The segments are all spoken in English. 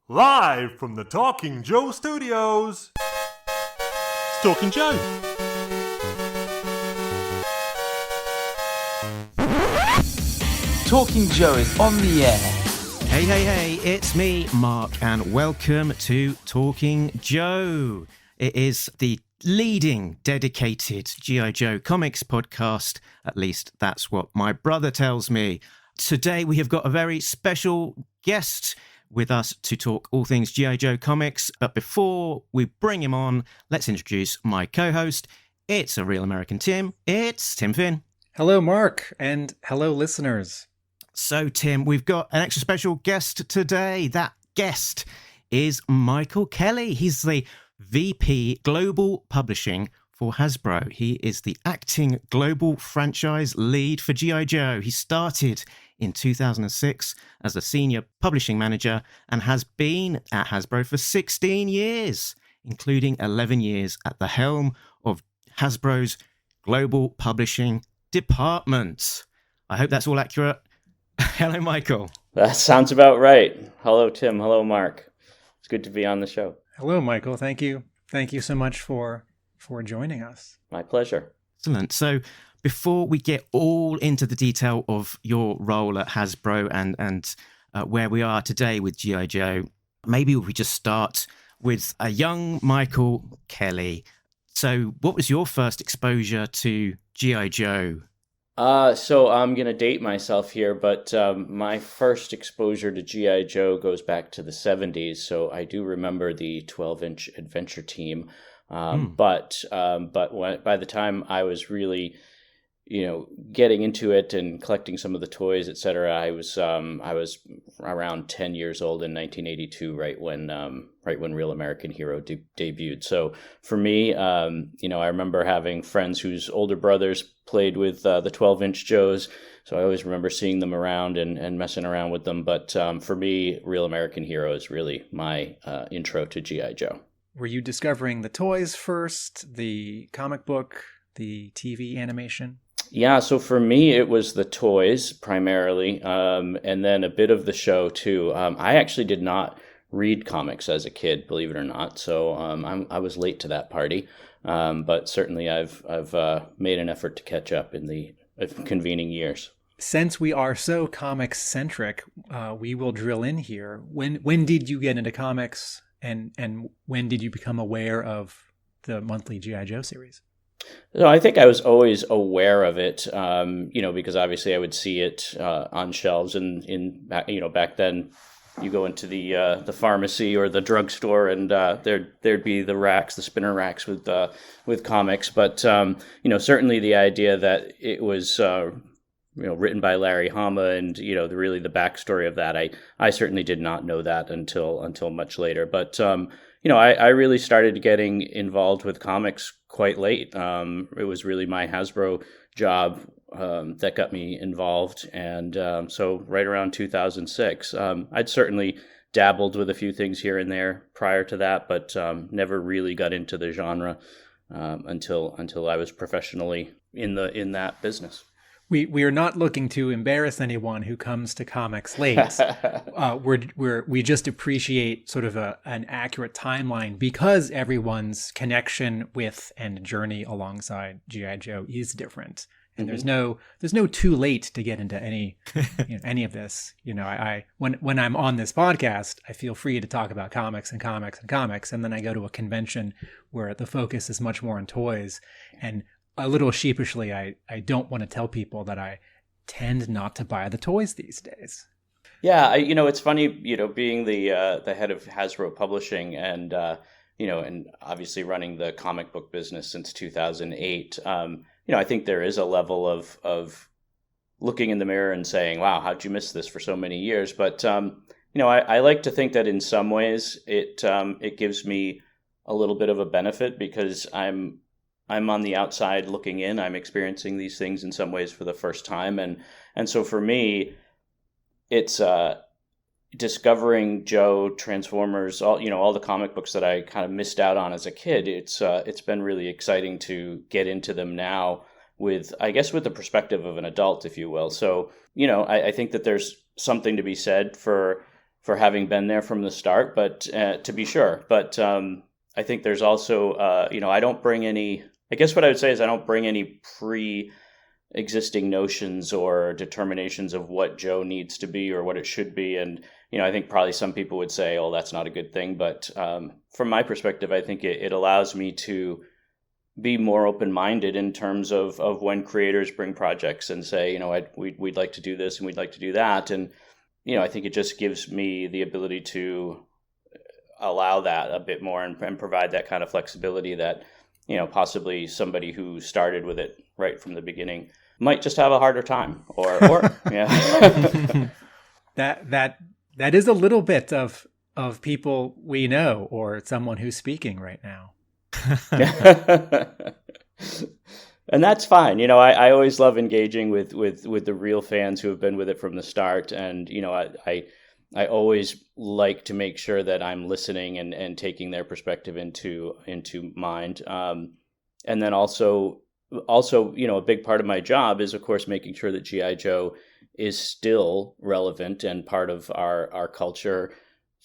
Live from the Talking Joe studios. It's Talking Joe. Talking Joe is on the air. Hey, it's me, Mark, and welcome to Talking Joe. It is the leading dedicated G.I Joe comics podcast. At least that's what my brother tells me. Today we have got a very special guest with us to talk all things G.I Joe comics. But before we bring him on, let's introduce my co-host. It's a real American Tim. It's Tim Finn. Hello, Mark, and hello, listeners. So, Tim, we've got an extra special guest today. That guest is Michael Kelly. He's the VP Global Publishing for Hasbro. He is the acting global franchise lead for G.I Joe. He started in 2006 as a senior publishing manager and has been at Hasbro for 16 years, including 11 years at the helm of Hasbro's global publishing department. I hope that's all accurate. Hello, Michael. That sounds about right. Hello, Tim. Hello, Mark. It's good to be on the show. Hello, Michael. Thank you. Thank you so much for joining us. My pleasure. Excellent. So before we get all into the detail of your role at Hasbro and where we are today with G.I. Joe, maybe we just start with a young Michael Kelly. So what was your first exposure to G.I. Joe? So I'm going to date myself here, but my first exposure to G.I. Joe goes back to the 70s. So I do remember the 12-inch Adventure Team. But by the time I was really, getting into it and collecting some of the toys, etc., I was around 10 years old in 1982, right when Real American Hero debuted. So for me, I remember having friends whose older brothers played with the 12-inch Joes. So I always remember seeing them around and messing around with them. But for me, Real American Hero is really my intro to G.I. Joe. Were you discovering the toys first, the comic book, the TV animation? Yeah, so for me, it was the toys primarily, and then a bit of the show too. I actually did not read comics as a kid, believe it or not, so I was late to that party. But certainly, I've made an effort to catch up in the convening years. Since we are so comics centric, we will drill in here. When did you get into comics, and when did you become aware of the monthly G.I. Joe series? So I think I was always aware of it, because obviously I would see it on shelves, and back then you go into the pharmacy or the drugstore, and there'd be the spinner racks with comics. But certainly the idea that it was written by Larry Hama, and really the backstory of that, I certainly did not know that until much later. But I really started getting involved with comics quite late. It was really my Hasbro job that got me involved. And so right around 2006, I'd certainly dabbled with a few things here and there prior to that, but never really got into the genre until I was professionally in that business. We are not looking to embarrass anyone who comes to comics late. We just appreciate sort of an accurate timeline because everyone's connection with and journey alongside G.I. Joe is different, and there's no too late to get into any any of this. When I'm on this podcast, I feel free to talk about comics, and then I go to a convention where the focus is much more on toys, and a little sheepishly, I don't want to tell people that I tend not to buy the toys these days. Yeah, it's funny, being the head of Hasbro Publishing and and obviously running the comic book business since 2008. I think there is a level of looking in the mirror and saying, "Wow, how'd you miss this for so many years?" But I like to think that in some ways it gives me a little bit of a benefit because I'm on the outside looking in. I'm experiencing these things in some ways for the first time. And so for me, it's discovering Joe, Transformers, all the comic books that I kind of missed out on as a kid. It's been really exciting to get into them now with the perspective of an adult, if you will. So, I think that there's something to be said for for having been there from the start, but to be sure. But I think there's also, I don't bring any, I guess what I would say is I don't bring any pre-existing notions or determinations of what Joe needs to be or what it should be. And, I think probably some people would say, oh, that's not a good thing. But from my perspective, I think it allows me to be more open-minded in terms of when creators bring projects and say, we'd like to do this and we'd like to do that. And, I think it just gives me the ability to allow that a bit more and provide that kind of flexibility that, possibly somebody who started with it right from the beginning might just have a harder time or yeah. That is a little bit of people we know or someone who's speaking right now. And that's fine. I always love engaging with the real fans who have been with it from the start. And, I always like to make sure that I'm listening and taking their perspective into mind. And then also, a big part of my job is, of course, making sure that G.I. Joe is still relevant and part of our culture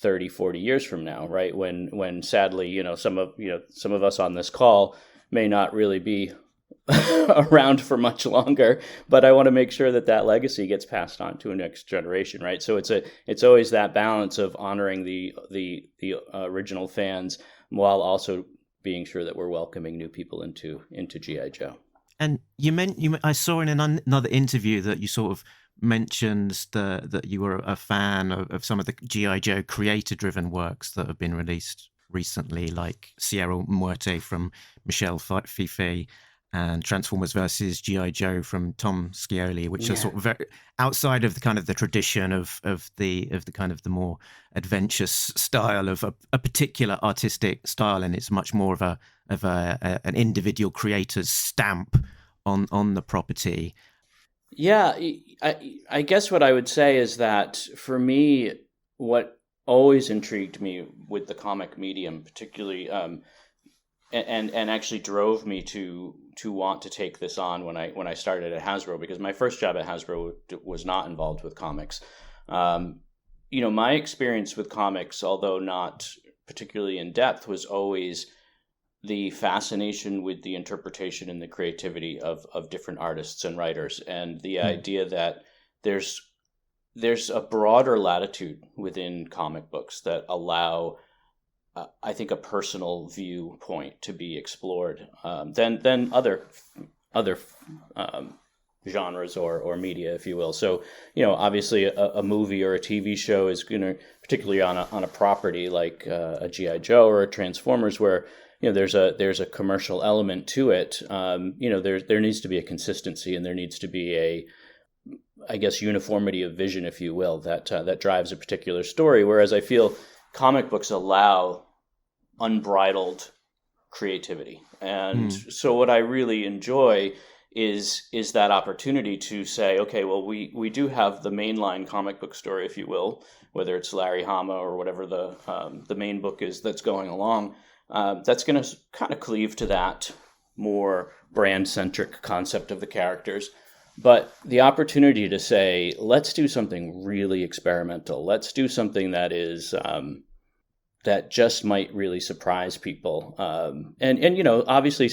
30, 40 years from now, right? When sadly, some of us on this call may not really be around for much longer, but I want to make sure that legacy gets passed on to a next generation, right? So it's always that balance of honoring the original fans while also being sure that we're welcoming new people into G.I. Joe. And I saw in another interview that you sort of mentioned that you were a fan of some of the G.I. Joe creator-driven works that have been released recently, like Sierra Muerte from Michel Fife and Transformers versus G.I. Joe from Tom Scioli, which are sort of very outside of the kind of the tradition of the kind of the more adventurous style of a particular artistic style, and it's much more of an individual creator's stamp on the property. Yeah, I guess what I would say is that for me, what always intrigued me with the comic medium, particularly, and actually drove me to want to take this on when I started at Hasbro, because my first job at Hasbro was not involved with comics. My experience with comics, although not particularly in depth, was always the fascination with the interpretation and the creativity of different artists and writers, and the idea that there's a broader latitude within comic books that allow, I think, a personal viewpoint to be explored than other genres or media, if you will. So, obviously a movie or a TV show is going to, particularly on a property like a G.I. Joe or a Transformers, where there's a commercial element to it. There needs to be a consistency, and there needs to be I guess, uniformity of vision, if you will, that drives a particular story. Whereas I feel comic books allow unbridled creativity, and so what I really enjoy is that opportunity to say, okay, well, we do have the mainline comic book story, if you will, whether it's Larry Hama or whatever the main book is that's going along. That's going to kind of cleave to that more brand-centric concept of the characters. But the opportunity to say, let's do something really experimental. Let's do something that is that just might really surprise people. And obviously,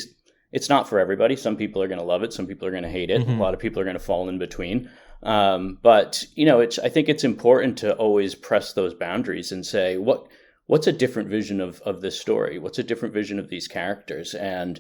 it's not for everybody. Some people are going to love it. Some people are going to hate it. Mm-hmm. A lot of people are going to fall in between. But I think it's important to always press those boundaries and say, what's a different vision of this story? What's a different vision of these characters? And,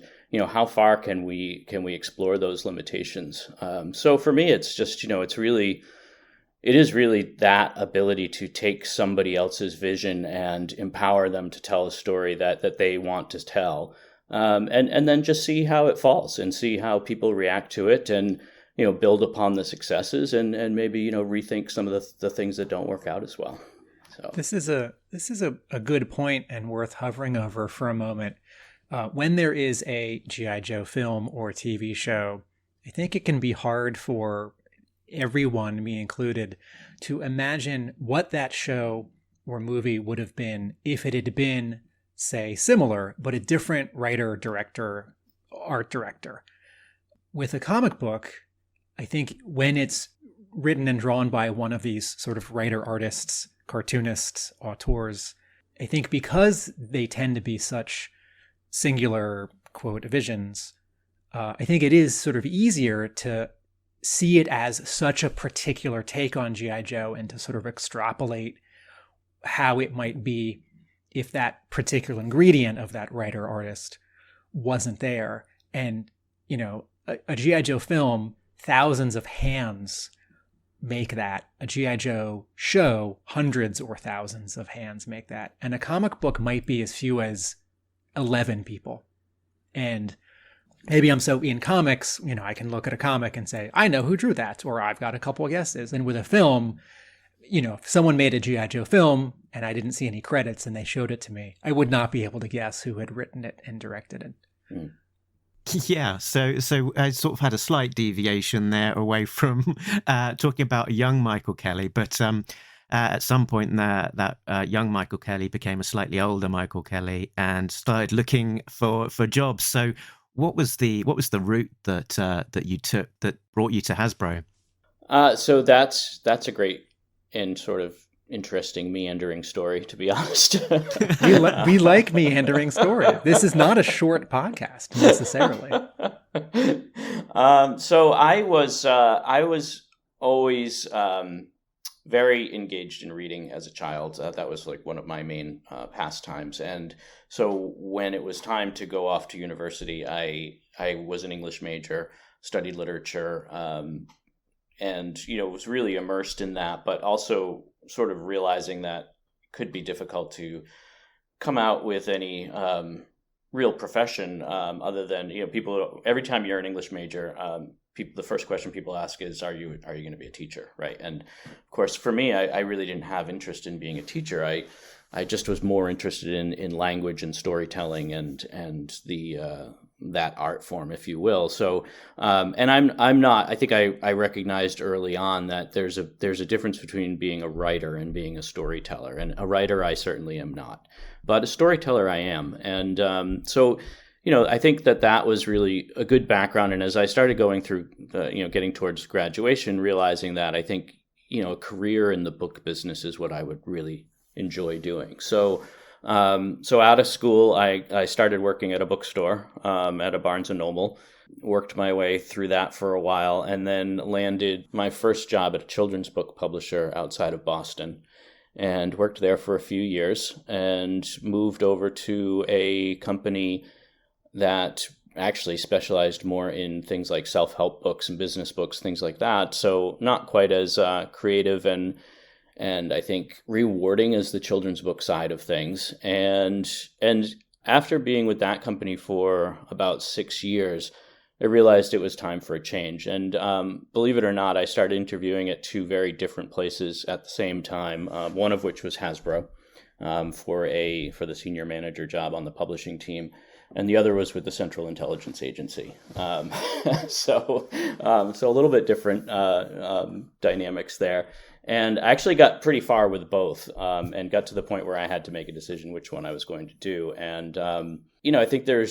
how far can we explore those limitations? So for me, it's just, it is really that ability to take somebody else's vision and empower them to tell a story that they want to tell. And then just see how it falls and see how people react to it, and, build upon the successes and maybe, rethink some of the things that don't work out as well. So this is a good point and worth hovering over for a moment. When there is a G.I. Joe film or TV show, I think it can be hard for everyone, me included, to imagine what that show or movie would have been if it had been, say, similar, but a different writer, director, art director. With a comic book, I think when it's written and drawn by one of these sort of writer-artists cartoonists, auteurs. I think because they tend to be such singular, quote, visions, I think it is sort of easier to see it as such a particular take on G.I. Joe and to sort of extrapolate how it might be if that particular ingredient of that writer artist wasn't there. And, you know, a G.I. Joe film, thousands of hands make that. A G.I. Joe show, hundreds or thousands of hands make that. And a comic book might be as few as 11 people. And maybe I'm so in comics, you know, I can look at a comic and say, I know who drew that, or I've got a couple of guesses. And with a film, you know, if someone made a G.I. Joe film and I didn't see any credits and they showed it to me, I would not be able to guess who had written it and directed it. Mm. Yeah, so I sort of had a slight deviation there away from talking about a young Michael Kelly, but at some point that young Michael Kelly became a slightly older Michael Kelly and started looking for jobs. So what was the route that you took that brought you to Hasbro? So that's a great and sort of interesting meandering story, to be honest. we like meandering story. This is not a short podcast necessarily. So I was always very engaged in reading as a child. That was like one of my main pastimes. And so when it was time to go off to university, I was an English major, studied literature, and, you know, was really immersed in that, but also sort of realizing that it could be difficult to come out with any real profession other than, you know, people, every time you're an English major, the first question people ask is, are you going to be a teacher, right? And of course, for me, I really didn't have interest in being a teacher. I just was more interested in language and storytelling and the that art form, if you will. So, and I'm not. I think I recognized early on that there's a difference between being a writer and being a storyteller. And a writer, I certainly am not, but a storyteller, I am. And so, you know, I think that was really a good background. And as I started going through, getting towards graduation, realizing that I think, you know, a career in the book business is what I would really enjoy doing. So out of school, I started working at a bookstore, at a Barnes & Noble, worked my way through that for a while, and then landed my first job at a children's book publisher outside of Boston, and worked there for a few years, and moved over to a company that actually specialized more in things like self-help books and business books, things like that. So not quite as creative and I think rewarding as the children's book side of things. And after being with that company for about 6 years, I realized it was time for a change. And believe it or not, I started interviewing at two very different places at the same time, one of which was Hasbro for the senior manager job on the publishing team. And the other was with the Central Intelligence Agency. So a little bit different dynamics there. And I actually got pretty far with both, and got to the point where I had to make a decision which one I was going to do. And, I think there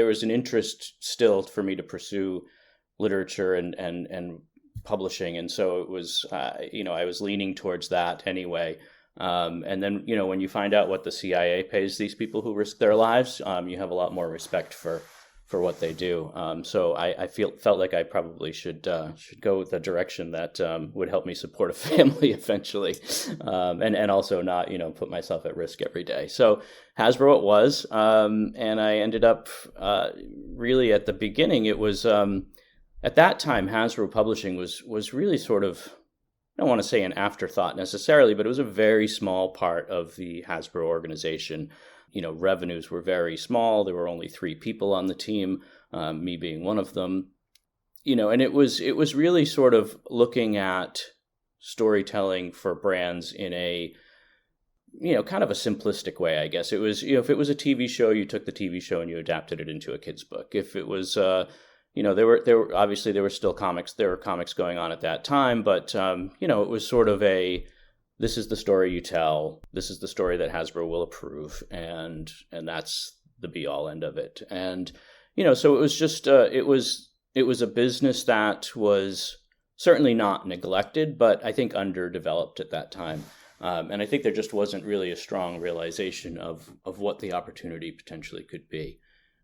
was an interest still for me to pursue literature and publishing. And so it was, I was leaning towards that anyway. And then, when you find out what the CIA pays these people who risk their lives, you have a lot more respect for what they do. So I felt like I probably should go with the direction that would help me support a family eventually, and also not put myself at risk every day. So Hasbro it was, and I ended up really at the beginning. It was at that time Hasbro Publishing was really sort of, I don't want to say an afterthought necessarily, but it was a very small part of the Hasbro organization. Revenues were very small. There were only 3 people on the team, me being one of them. And it was really sort of looking at storytelling for brands in a, kind of a simplistic way, I guess. It was, if it was a TV show, you took the TV show and you adapted it into a kid's book. If it was, there were obviously there were still comics. There were comics going on at that time, but it was sort of this is the story you tell. This is the story that Hasbro will approve, and that's the be all end of it. And so it was just it was a business that was certainly not neglected, but I think underdeveloped at that time. And I think there just wasn't really a strong realization of what the opportunity potentially could be.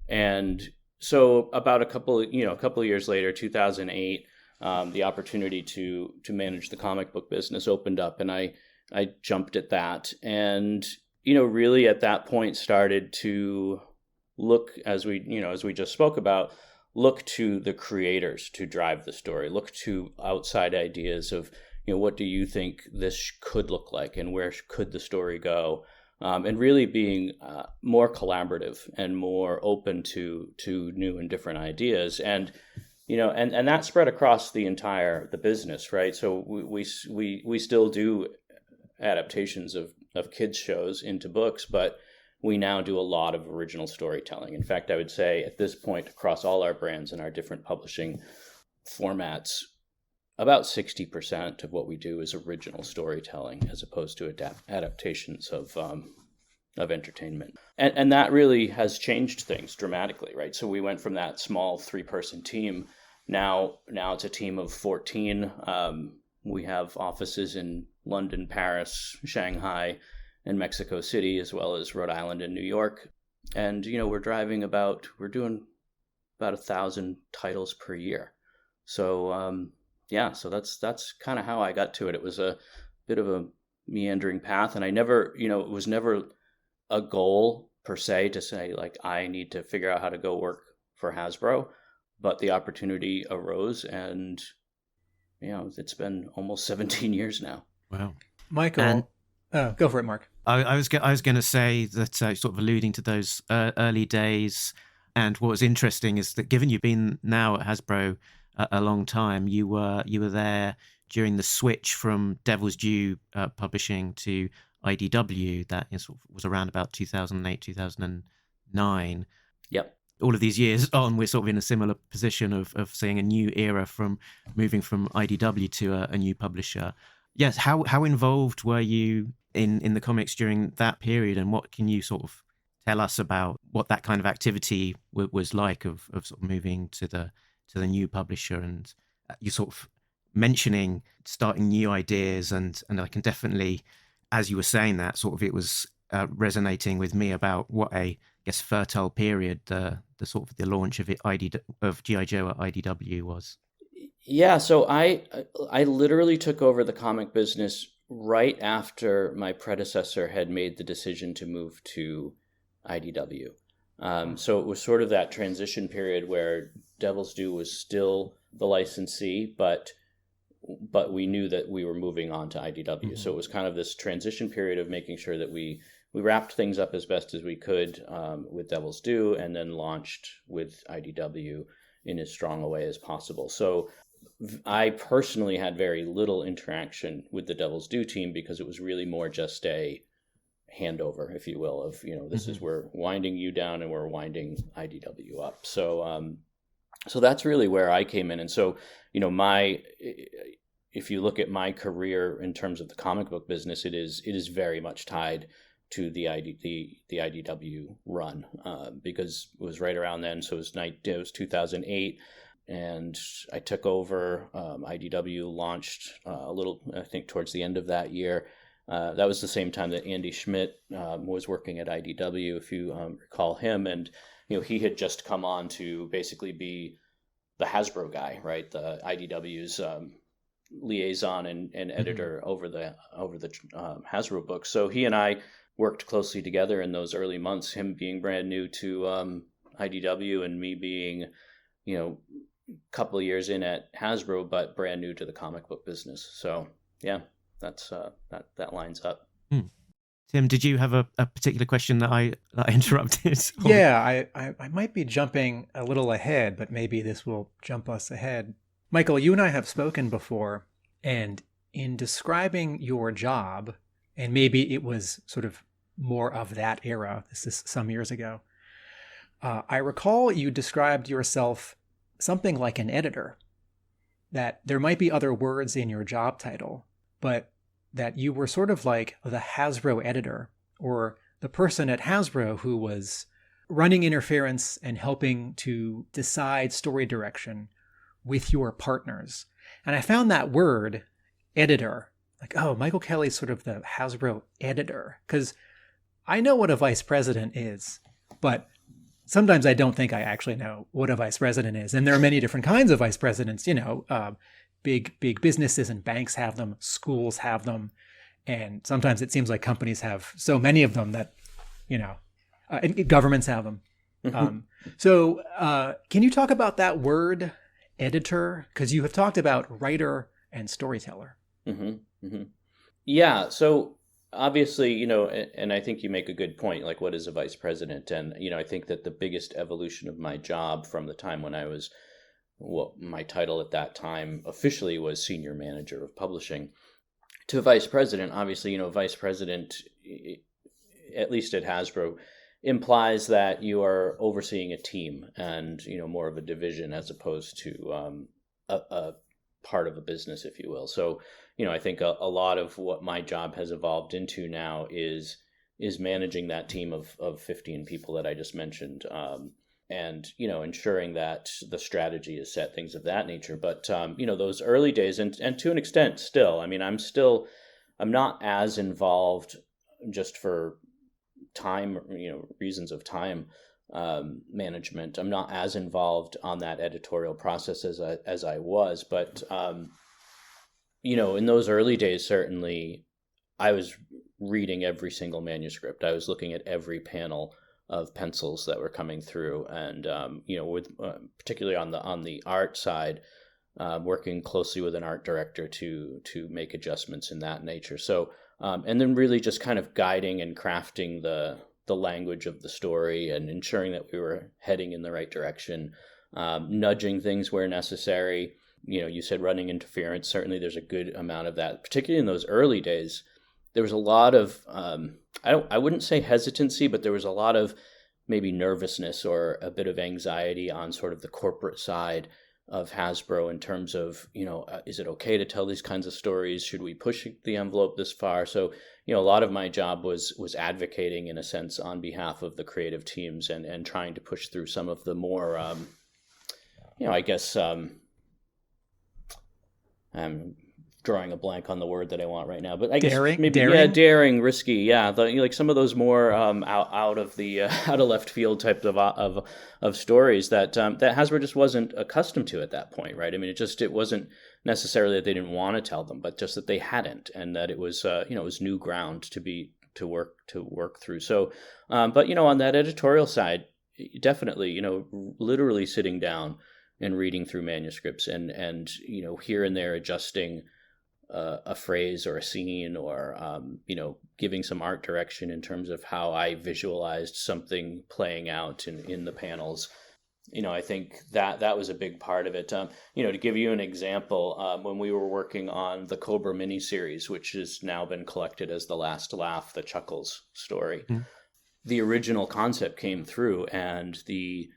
And so about a couple of years later, 2008, the opportunity to manage the comic book business opened up, and I jumped at that. And, really at that point started to look, as we just spoke about, look to the creators to drive the story, look to outside ideas of, what do you think this could look like and where could the story go? And really being more collaborative and more open to new and different ideas. And, and that spread across the business, right? So we still do adaptations of kids shows into books, but we now do a lot of original storytelling. In fact, I would say at this point, across all our brands and our different publishing formats, about 60% of what we do is original storytelling as opposed to adaptations of entertainment. And that really has changed things dramatically, right? So we went from that small 3-person team. Now it's a team of 14. We have offices in London, Paris, Shanghai, and Mexico City, as well as Rhode Island and New York. And, we're doing about 1,000 titles per year. So, so that's kind of how I got to it. It was a bit of a meandering path, and I never, it was never a goal per se to say, like, I need to figure out how to go work for Hasbro, but the opportunity arose, and, it's been almost 17 years now. Wow. Michael, go for it, Mark. I was going to say that, sort of alluding to those early days, and what was interesting is that given you've been now at Hasbro a long time, you were there during the switch from Devil's Due publishing to IDW. That was around about 2008, 2009. Yep. All of these years on, we're sort of in a similar position of seeing a new era from moving from IDW to a new publisher. Yes, how involved were you in the comics during that period, and what can you sort of tell us about what that kind of activity was like of sort of moving to the new publisher? And you sort of mentioning starting new ideas, and I can definitely, as you were saying that, sort of it was resonating with me about what a, I guess, fertile period the sort of the launch of G.I Joe at IDW was. Yeah, so I literally took over the comic business right after my predecessor had made the decision to move to IDW. So it was sort of that transition period where Devil's Due was still the licensee, but we knew that we were moving on to IDW. Mm-hmm. So it was kind of this transition period of making sure that we wrapped things up as best as we could with Devil's Due, and then launched with IDW in as strong a way as possible. So I personally had very little interaction with the Devil's Due team because it was really more just a handover, if you will, of, this is, we're winding you down and we're winding IDW up. So, so that's really where I came in. And so, if you look at my career in terms of the comic book business, it is very much tied to the IDW run, because it was right around then. So it was 2008. And I took over. IDW launched a little, I think, towards the end of that year. That was the same time that Andy Schmidt was working at IDW, if you recall him. And he had just come on to basically be the Hasbro guy, right? The IDW's liaison and editor over the Hasbro books. So he and I worked closely together in those early months. Him being brand new to IDW, and me being, couple of years in at Hasbro, but brand new to the comic book business. So yeah, that's that lines up. Tim, did you have a particular question that I interrupted? Yeah, I might be jumping a little ahead, but maybe this will jump us ahead. Michael, you and I have spoken before, and in describing your job, and maybe it was sort of more of that era, this is some years ago, I recall you described yourself something like an editor, that there might be other words in your job title, but that you were sort of like the Hasbro editor, or the person at Hasbro who was running interference and helping to decide story direction with your partners. And I found that word, editor, like, oh, Michael Kelly's sort of the Hasbro editor. Because I know what a vice president is, but sometimes I don't think I actually know what a vice president is. And there are many different kinds of vice presidents, big businesses and banks have them, schools have them. And sometimes it seems like companies have so many of them that, and governments have them. So can you talk about that word, editor? Because you have talked about writer and storyteller. Yeah. So obviously, and I think you make a good point, like what is a vice president? And, I think that the biggest evolution of my job from the time when I was, my title at that time officially was senior manager of publishing, to vice president. Obviously, vice president, at least at Hasbro, implies that you are overseeing a team and, more of a division as opposed to a part of a business, if you will. So, I think a lot of what my job has evolved into now is managing that team of 15 people that I just mentioned, and, ensuring that the strategy is set, things of that nature. But, those early days, and to an extent still, I'm not as involved just for time, reasons of time management. I'm not as involved on that editorial process as I was, but in those early days, certainly I was reading every single manuscript. I was looking at every panel of pencils that were coming through, and with particularly on the art side, working closely with an art director to make adjustments in that nature. So. And then really just kind of guiding and crafting the language of the story and ensuring that we were heading in the right direction, nudging things where necessary. You said running interference. Certainly there's a good amount of that, particularly in those early days. There was a lot of, I wouldn't say hesitancy, but there was a lot of maybe nervousness or a bit of anxiety on sort of the corporate side of Hasbro in terms of, is it okay to tell these kinds of stories? Should we push the envelope this far? So, a lot of my job was advocating in a sense on behalf of the creative teams and trying to push through some of the more, I guess, I'm drawing a blank on the word that I want right now, but I guess maybe daring, risky, like some of those more out of left field type of stories that Hasbro just wasn't accustomed to at that point, right? It wasn't necessarily that they didn't want to tell them, but just that they hadn't, and that it was it was new ground to work through. So, but on that editorial side, definitely, literally sitting down and reading through manuscripts and here and there adjusting a phrase or a scene or, giving some art direction in terms of how I visualized something playing out in the panels. I think that was a big part of it. To give you an example, when we were working on the Cobra miniseries, which has now been collected as The Last Laugh, the Chuckles story, the original concept came through, and the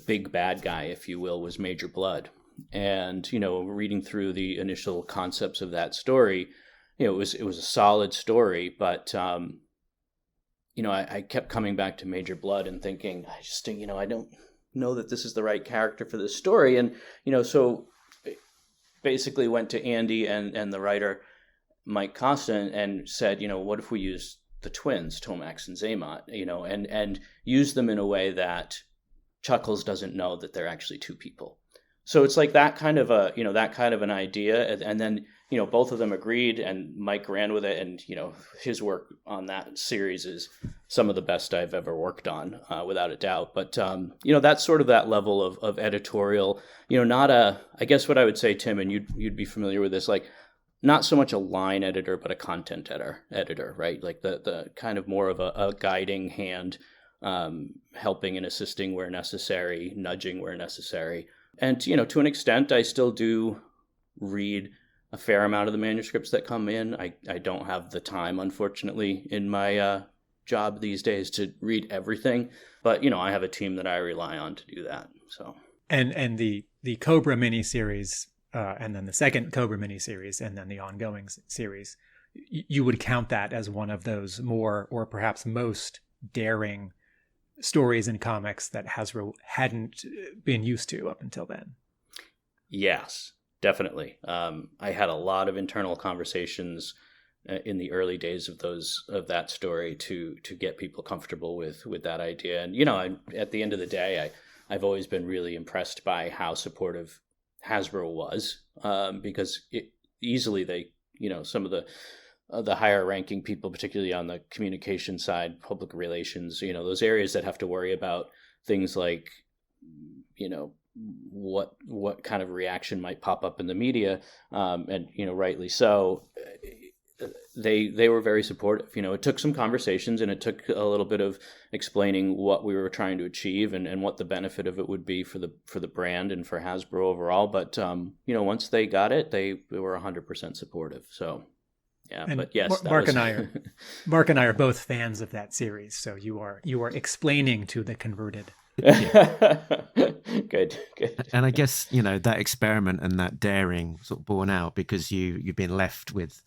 big bad guy, if you will, was Major Blood. And, reading through the initial concepts of that story, it was a solid story, but, I kept coming back to Major Blood and thinking, I don't know that this is the right character for this story. And, so basically went to Andy and the writer, Mike Costa, and said, what if we use the twins, Tomax and Zaymot, and use them in a way that Chuckles doesn't know that they're actually two people. So it's like that kind of an idea. And then, both of them agreed, and Mike ran with it. And, his work on that series is some of the best I've ever worked on, without a doubt. But, that's sort of that level of editorial, I guess what I would say, Tim, and you'd be familiar with this, like not so much a line editor, but a content editor, right? Like the kind of more of a guiding hand, helping and assisting where necessary, nudging where necessary. And, to an extent, I still do read a fair amount of the manuscripts that come in. I don't have the time, unfortunately, in my job these days to read everything. But, I have a team that I rely on to do that. So. And the Cobra miniseries, and then the second Cobra miniseries, and then the ongoing series, you would count that as one of those more, or perhaps most daring stories in comics that Hasbro hadn't been used to up until then. Yes. definitely. I had a lot of internal conversations in the early days of that story to get people comfortable with that idea. And at the end of the day, I've always been really impressed by how supportive Hasbro was, because easily they, some of the higher ranking people, particularly on the communication side, public relations, those areas that have to worry about things like, what kind of reaction might pop up in the media, and rightly so. They were very supportive. It took some conversations, and it took a little bit of explaining what we were trying to achieve and what the benefit of it would be for the brand and for Hasbro overall. But once they got it, they were 100% supportive. So yeah, and but yes, Mark and I are both fans of that series. So you are explaining to the converted. Good. And I guess that experiment and that daring sort of borne out because you've been left with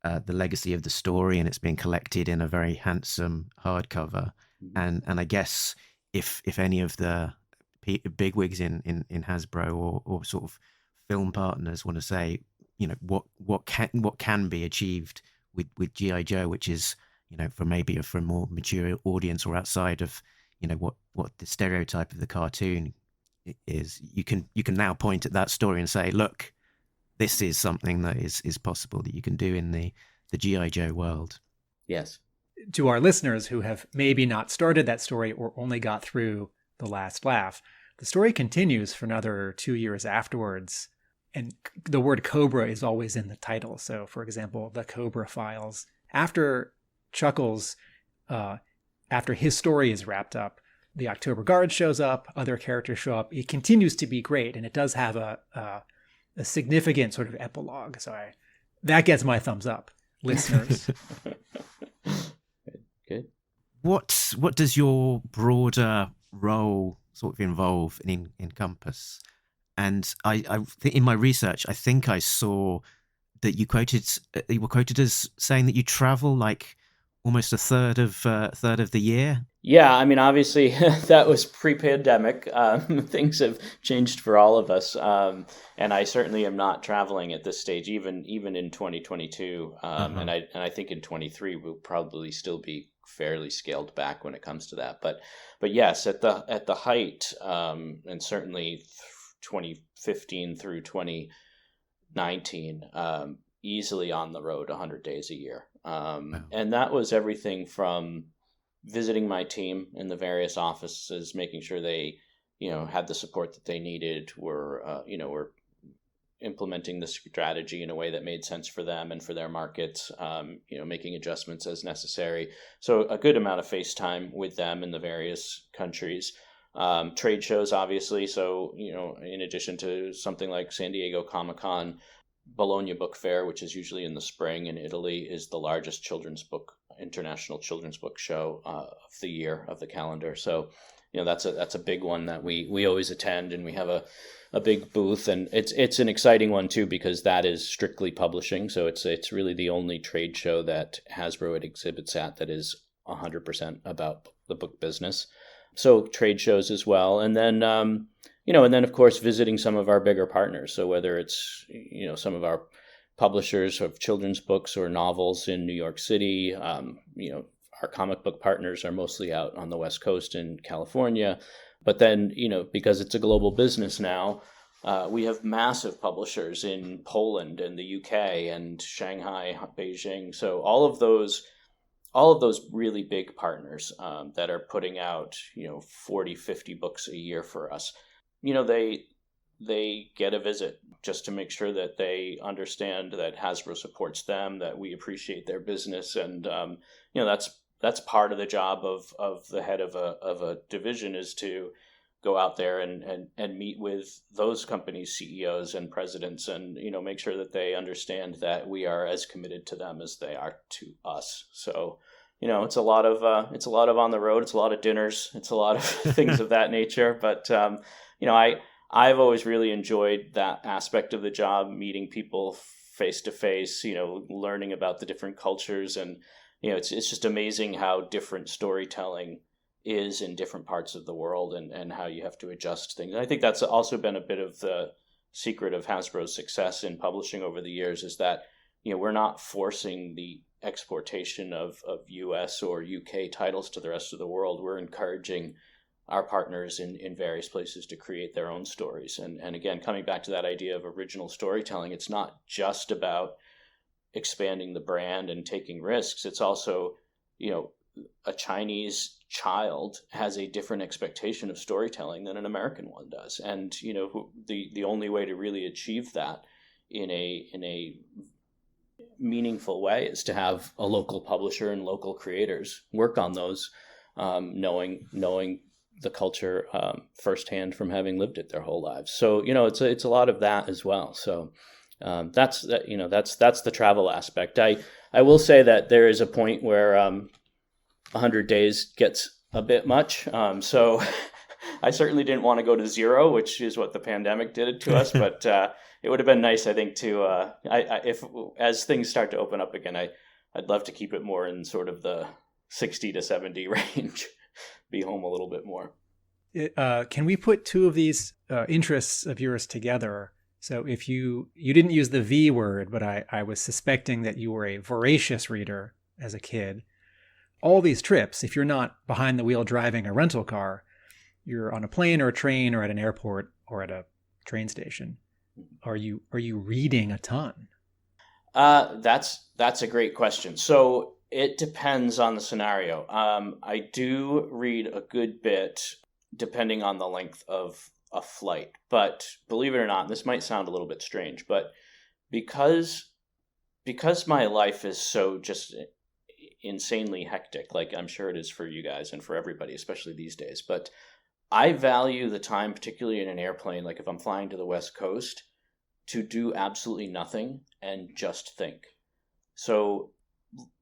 the legacy of the story, and it's been collected in a very handsome hardcover. And I guess if any of the bigwigs in Hasbro or sort of film partners want to say, what can be achieved with G.I Joe, which is for a more mature audience or outside of what the stereotype of the cartoon is, you can now point at that story and say, look, this is something that is possible that you can do in the G.I Joe world. Yes. To our listeners who have maybe not started that story or only got through The Last Laugh, the story continues for another 2 years afterwards. And the word Cobra is always in the title. So, for example, the Cobra Files. After Chuckles, after his story is wrapped up, the October Guard shows up, other characters show up. It continues to be great, and it does have a significant sort of epilogue. So that gets my thumbs up, listeners. Good. What does your broader role sort of involve and encompass? And I think in my research, I think I saw that you were quoted as saying that you travel like almost a third of the year. Yeah, I mean, obviously that was pre-pandemic. Things have changed for all of us, and I certainly am not traveling at this stage, even in 2022. And I think in 23 we'll probably still be fairly scaled back when it comes to that. But yes, at the height, and certainly 2015 through 2019, easily on the road 100 days a year. Wow. And that was everything from visiting my team in the various offices, making sure they, had the support that they needed, were implementing the strategy in a way that made sense for them and for their markets, making adjustments as necessary. So a good amount of face time with them in the various countries. Trade shows, obviously. So, in addition to something like San Diego Comic-Con, Bologna Book Fair, which is usually in the spring in Italy, is the largest international children's book show of the year, of the calendar. So, that's a big one that we always attend, and we have a big booth, and it's an exciting one too, because that is strictly publishing. So it's really the only trade show that Hasbro exhibits at that is 100% about the book business. So trade shows as well. And then, and then of course, visiting some of our bigger partners. So whether it's, some of our publishers of children's books or novels in New York City, our comic book partners are mostly out on the West Coast in California. But then, because it's a global business now, we have massive publishers in Poland and the UK and Shanghai, Beijing. So all of those really big partners that are putting out, 40, 50 books a year for us, they get a visit just to make sure that they understand that Hasbro supports them, that we appreciate their business. And, that's part of the job of the head of a division, is to go out there and meet with those companies' CEOs and presidents, and make sure that they understand that we are as committed to them as they are to us. So it's a lot of on the road, it's a lot of dinners, it's a lot of things of that nature. But I've always really enjoyed that aspect of the job, meeting people face to face, learning about the different cultures, and it's just amazing how different storytelling is in different parts of the world, and how you have to adjust things. And I think that's also been a bit of secret of Hasbro's success in publishing over the years is that, we're not forcing the exportation of US or UK titles to the rest of the world. We're encouraging our partners in various places to create their own stories. And again, coming back to that idea of original storytelling, it's not just about expanding the brand and taking risks. It's also, a Chinese child has a different expectation of storytelling than an American one does. And, the only way to really achieve that in a meaningful way is to have a local publisher and local creators work on those, knowing the culture firsthand from having lived it their whole lives. So it's a lot of that as well. So that's the travel aspect. I will say that there is a point where 100 days gets a bit much. So I certainly didn't want to go to 0, which is what the pandemic did to us. But it would have been nice, I think, to if as things start to open up again, I'd love to keep it more in sort of the 60 to 70 range. Be home a little bit more. Can we put two of these interests of yours together? So if you didn't use the V word, but I was suspecting that you were a voracious reader as a kid. All these trips, if you're not behind the wheel driving a rental car, you're on a plane or a train or at an airport or at a train station. Are you reading a ton? That's a great question. So it depends on the scenario. I do read a good bit depending on the length of a flight. But believe it or not, this might sound a little bit strange, but because my life is so just insanely hectic, like I'm sure it is for you guys and for everybody, especially these days, but I value the time, particularly in an airplane, like if I'm flying to the West Coast, to do absolutely nothing and just think. So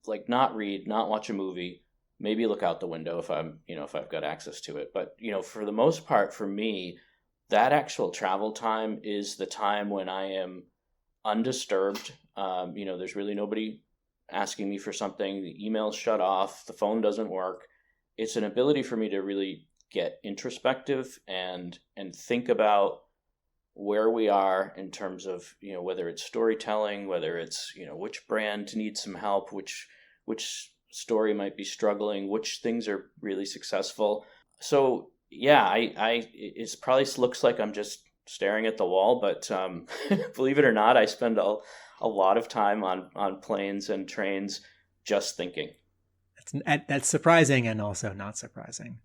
like not read, not watch a movie, maybe look out the window if I've got access to it. But, for the most part, for me, that actual travel time is the time when I am undisturbed. There's really nobody asking me for something. The email's shut off. The phone doesn't work. It's an ability for me to really get introspective and think about where we are in terms of, whether it's storytelling, whether it's, which brand needs some help, which story might be struggling, which things are really successful. So yeah, it probably looks like I'm just staring at the wall, but believe it or not, I spend a lot of time on planes and trains just thinking. That's surprising and also not surprising.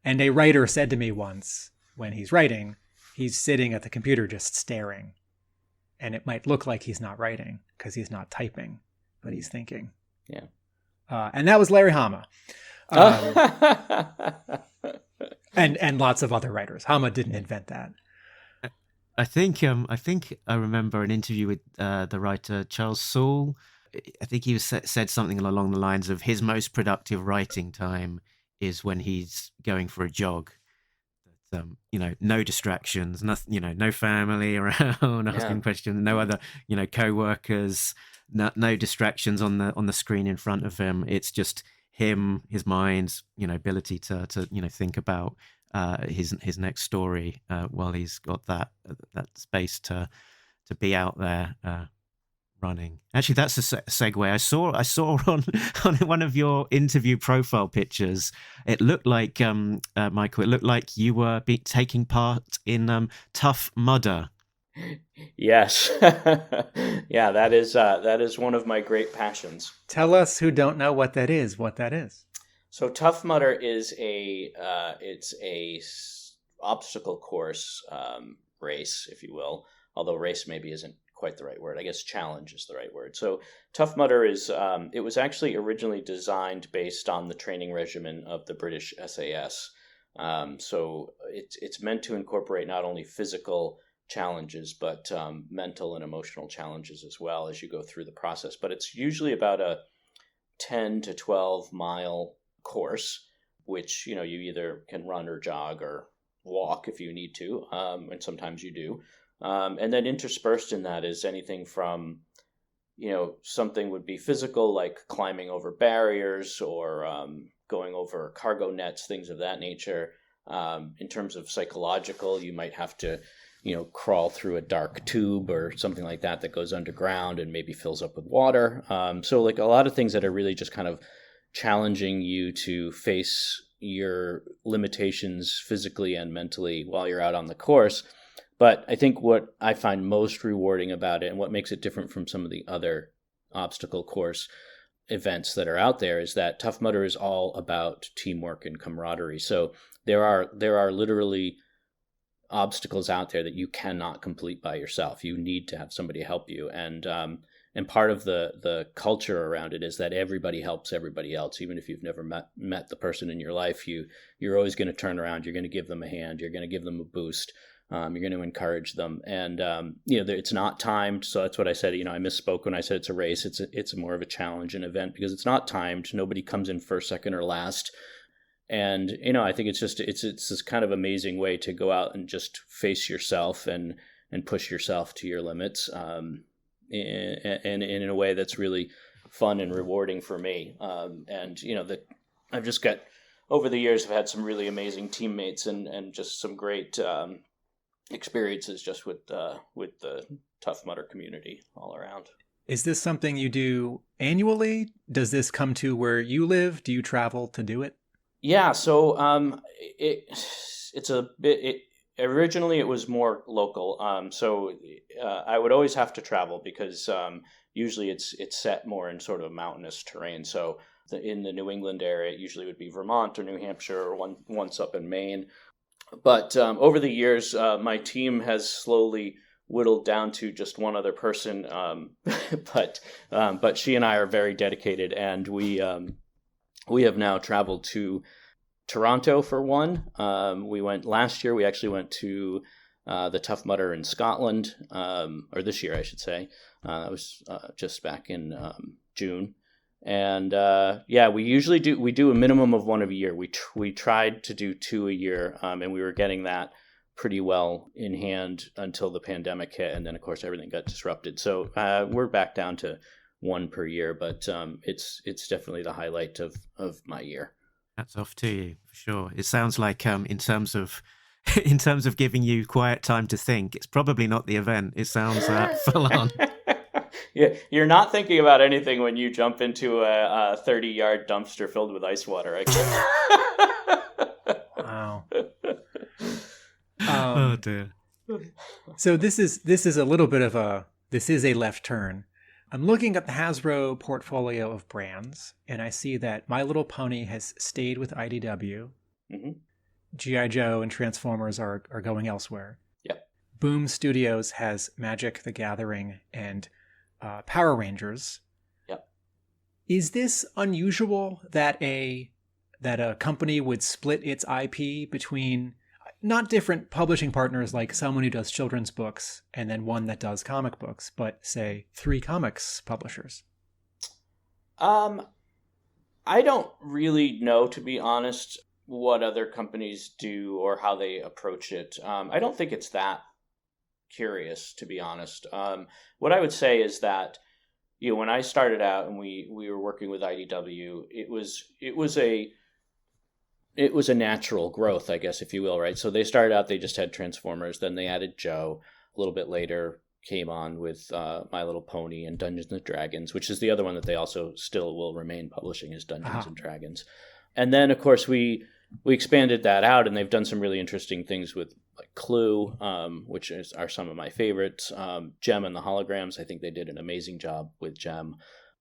And a writer said to me once, when he's writing, he's sitting at the computer just staring. And it might look like he's not writing because he's not typing, but he's thinking. Yeah. And that was Larry Hama. And lots of other writers. Hama didn't invent that. I think I remember an interview with the writer Charles Soule. I think he said something along the lines of his most productive writing time is when he's going for a jog. No distractions, nothing, no family around asking questions, no other, co-workers, no distractions on the screen in front of him. It's just him, his mind's, ability to think about his next story while he's got that space to be out there running. Actually, that's a segue. I saw on one of your interview profile pictures. It looked like Michael. It looked like you were taking part in Tough Mudder. Yes, yeah, that is one of my great passions. Tell us who don't know what that is. So Tough Mudder is it's a obstacle course race, if you will. Although race maybe isn't quite the right word. I guess challenge is the right word. So Tough Mudder is it was actually originally designed based on the training regimen of the British SAS. So it's meant to incorporate not only physical challenges but mental and emotional challenges as well as you go through the process. But it's usually about a 10 to 12 mile course, which you either can run or jog or walk if you need to, and sometimes you do. And then interspersed in that is anything from, something would be physical, like climbing over barriers or going over cargo nets, things of that nature. In terms of psychological, you might have to, crawl through a dark tube or something like that goes underground and maybe fills up with water. So like a lot of things that are really just kind of challenging you to face your limitations physically and mentally while you're out on the course. But I think what I find most rewarding about it and what makes it different from some of the other obstacle course events that are out there is that Tough Mudder is all about teamwork and camaraderie. So there are literally obstacles out there that you cannot complete by yourself. You need to have somebody help you. And part of the culture around it is that everybody helps everybody else. Even if you've never met the person in your life, you're always going to turn around. You're going to give them a hand. You're going to give them a boost. You're going to encourage them. And, it's not timed. So that's what I said. I misspoke when I said it's a race. It's more of a challenge, an event, because it's not timed. Nobody comes in first, second, or last. And, I think it's this kind of amazing way to go out and just face yourself and push yourself to your limits, and in a way that's really fun and rewarding for me. I've just got, over the years, I've had some really amazing teammates and just some great experiences just with the Tough Mudder community all around. Is this something you do annually? Does this come to where you live? Do you travel to do it? Yeah, so it's a bit. Originally, it was more local. So I would always have to travel because usually it's set more in sort of mountainous terrain. So in the New England area, it usually would be Vermont or New Hampshire or once up in Maine. But over the years, my team has slowly whittled down to just one other person. But she and I are very dedicated, and we have now traveled to Toronto for one. We went last year. We actually went to the Tough Mudder in Scotland, or this year, I should say. That was just back in June. And we usually do a minimum of one a year. We tried to do 2 a year, and we were getting that pretty well in hand until the pandemic hit, and then of course everything got disrupted. So we're back down to 1 per year, but it's definitely the highlight of my year. Hats off to you, for sure. It sounds like in terms of giving you quiet time to think, it's probably not the event. It sounds full on. Yeah, you're not thinking about anything when you jump into a 30-yard dumpster filled with ice water. Wow. Oh dear. So this is a little bit of a left turn. I'm looking at the Hasbro portfolio of brands, and I see that My Little Pony has stayed with IDW. Mm-hmm. G.I Joe and Transformers are going elsewhere. Yep. Boom Studios has Magic the Gathering and Power Rangers. Yep. Is this unusual that a company would split its IP between not different publishing partners, like someone who does children's books and then one that does comic books, but say 3 comics publishers? I don't really know, to be honest, what other companies do or how they approach it. I don't think it's that curious, to be honest. What I would say is that, when I started out and we were working with IDW, it was a natural growth, I guess, if you will, right? So they started out, they just had Transformers, then they added Joe. A little bit later came on with My Little Pony and Dungeons and Dragons, which is the other one that they also still will remain publishing, is Dungeons and Dragons. And then, of course, we expanded that out, and they've done some really interesting things with like Clue, which are some of my favorites. Gem and the Holograms, I think they did an amazing job with Gem.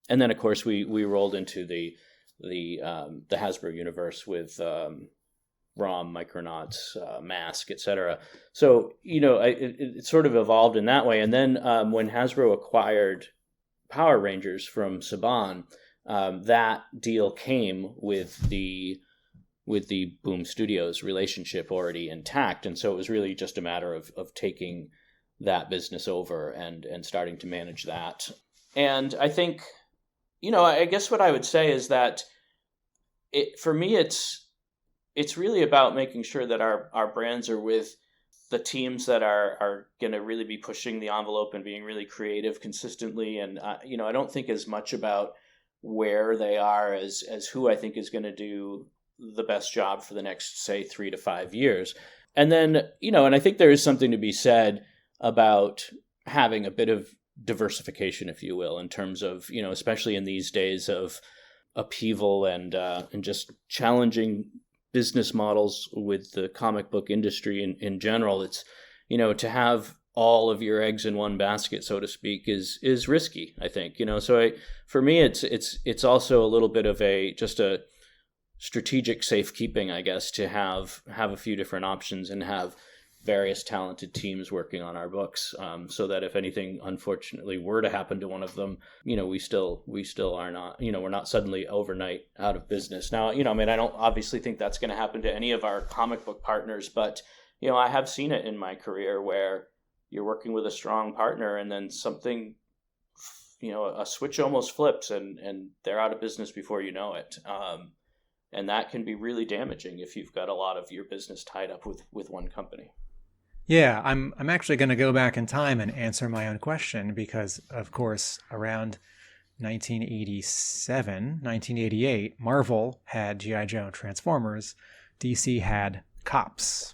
And then, of course, we rolled into the Hasbro universe with ROM, Micronauts, Mask, etc. So, it sort of evolved in that way. And then when Hasbro acquired Power Rangers from Saban, that deal came with the Boom Studios relationship already intact. And so it was really just a matter of taking that business over and starting to manage that. And I think, I guess what I would say is that for me, it's really about making sure that our brands are with the teams that are going to really be pushing the envelope and being really creative consistently. And, I don't think as much about where they are as who I think is going to do the best job for the next, say, 3 to 5 years. And then, and I think there is something to be said about having a bit of diversification, if you will, in terms of, especially in these days of upheaval and just challenging business models with the comic book industry in general. It's, to have all of your eggs in one basket, so to speak, is risky, I think. So for me, it's also a little bit of just a strategic safekeeping, I guess, to have a few different options and have various talented teams working on our books, so that if anything unfortunately were to happen to one of them, we still are not, we're not suddenly overnight out of business. Now, I don't obviously think that's going to happen to any of our comic book partners, but I have seen it in my career where you're working with a strong partner and then something, a switch almost flips and they're out of business before you know it. And that can be really damaging if you've got a lot of your business tied up with one company. Yeah, I'm actually going to go back in time and answer my own question because, of course, around 1987, 1988, Marvel had G.I. Joe and Transformers. DC had Cops.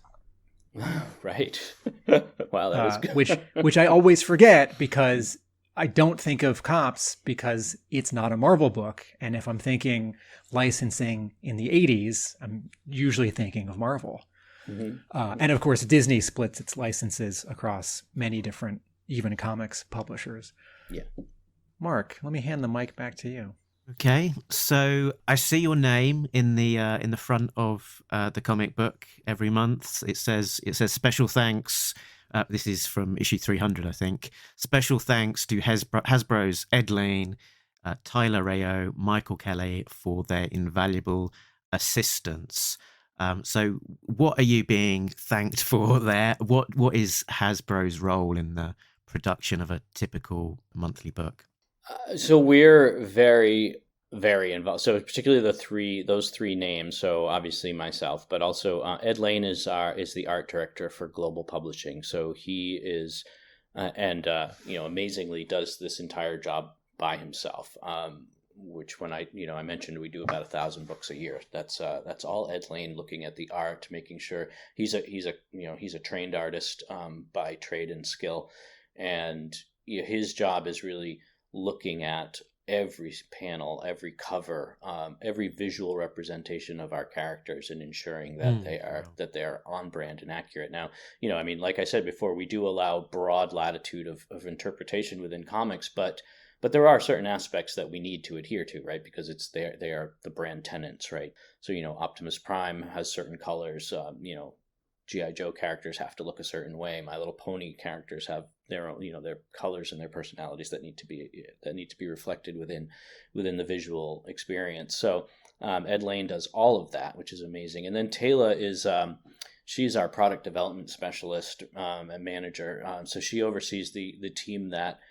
Right. Wow, that was good. which I always forget because I don't think of Cops because it's not a Marvel book. And if I'm thinking licensing in the 80s, I'm usually thinking of Marvel. Mm-hmm. And of course, Disney splits its licenses across many different, even comics publishers. Yeah. Mark, let me hand the mic back to you. Okay, so I see your name in the front of the comic book every month. It says special thanks. This is from issue 300, I think. Special thanks to Hasbro's Ed Lane, Tyler Rayo, Michael Kelly for their invaluable assistance. So what are you being thanked for there? What is Hasbro's role in the production of a typical monthly book? So we're very, very involved. So particularly those three names. So obviously myself, but also Ed Lane is the art director for Global Publishing. So he is, amazingly does this entire job by himself. Which when I mentioned we do about 1,000 books a year. That's all Ed Lane looking at the art, making sure he's a trained artist by trade and skill, and his job is really looking at every panel, every cover, every visual representation of our characters and ensuring that they are on brand and accurate. Now, like I said before, we do allow broad latitude of interpretation within comics, but there are certain aspects that we need to adhere to, right? Because they are the brand tenants, right? So, Optimus Prime has certain colors, G.I. Joe characters have to look a certain way. My Little Pony characters have their own, their colors and their personalities that need to be reflected within the visual experience. So Ed Lane does all of that, which is amazing. And then Taylor is she's our product development specialist and manager. So she oversees the team that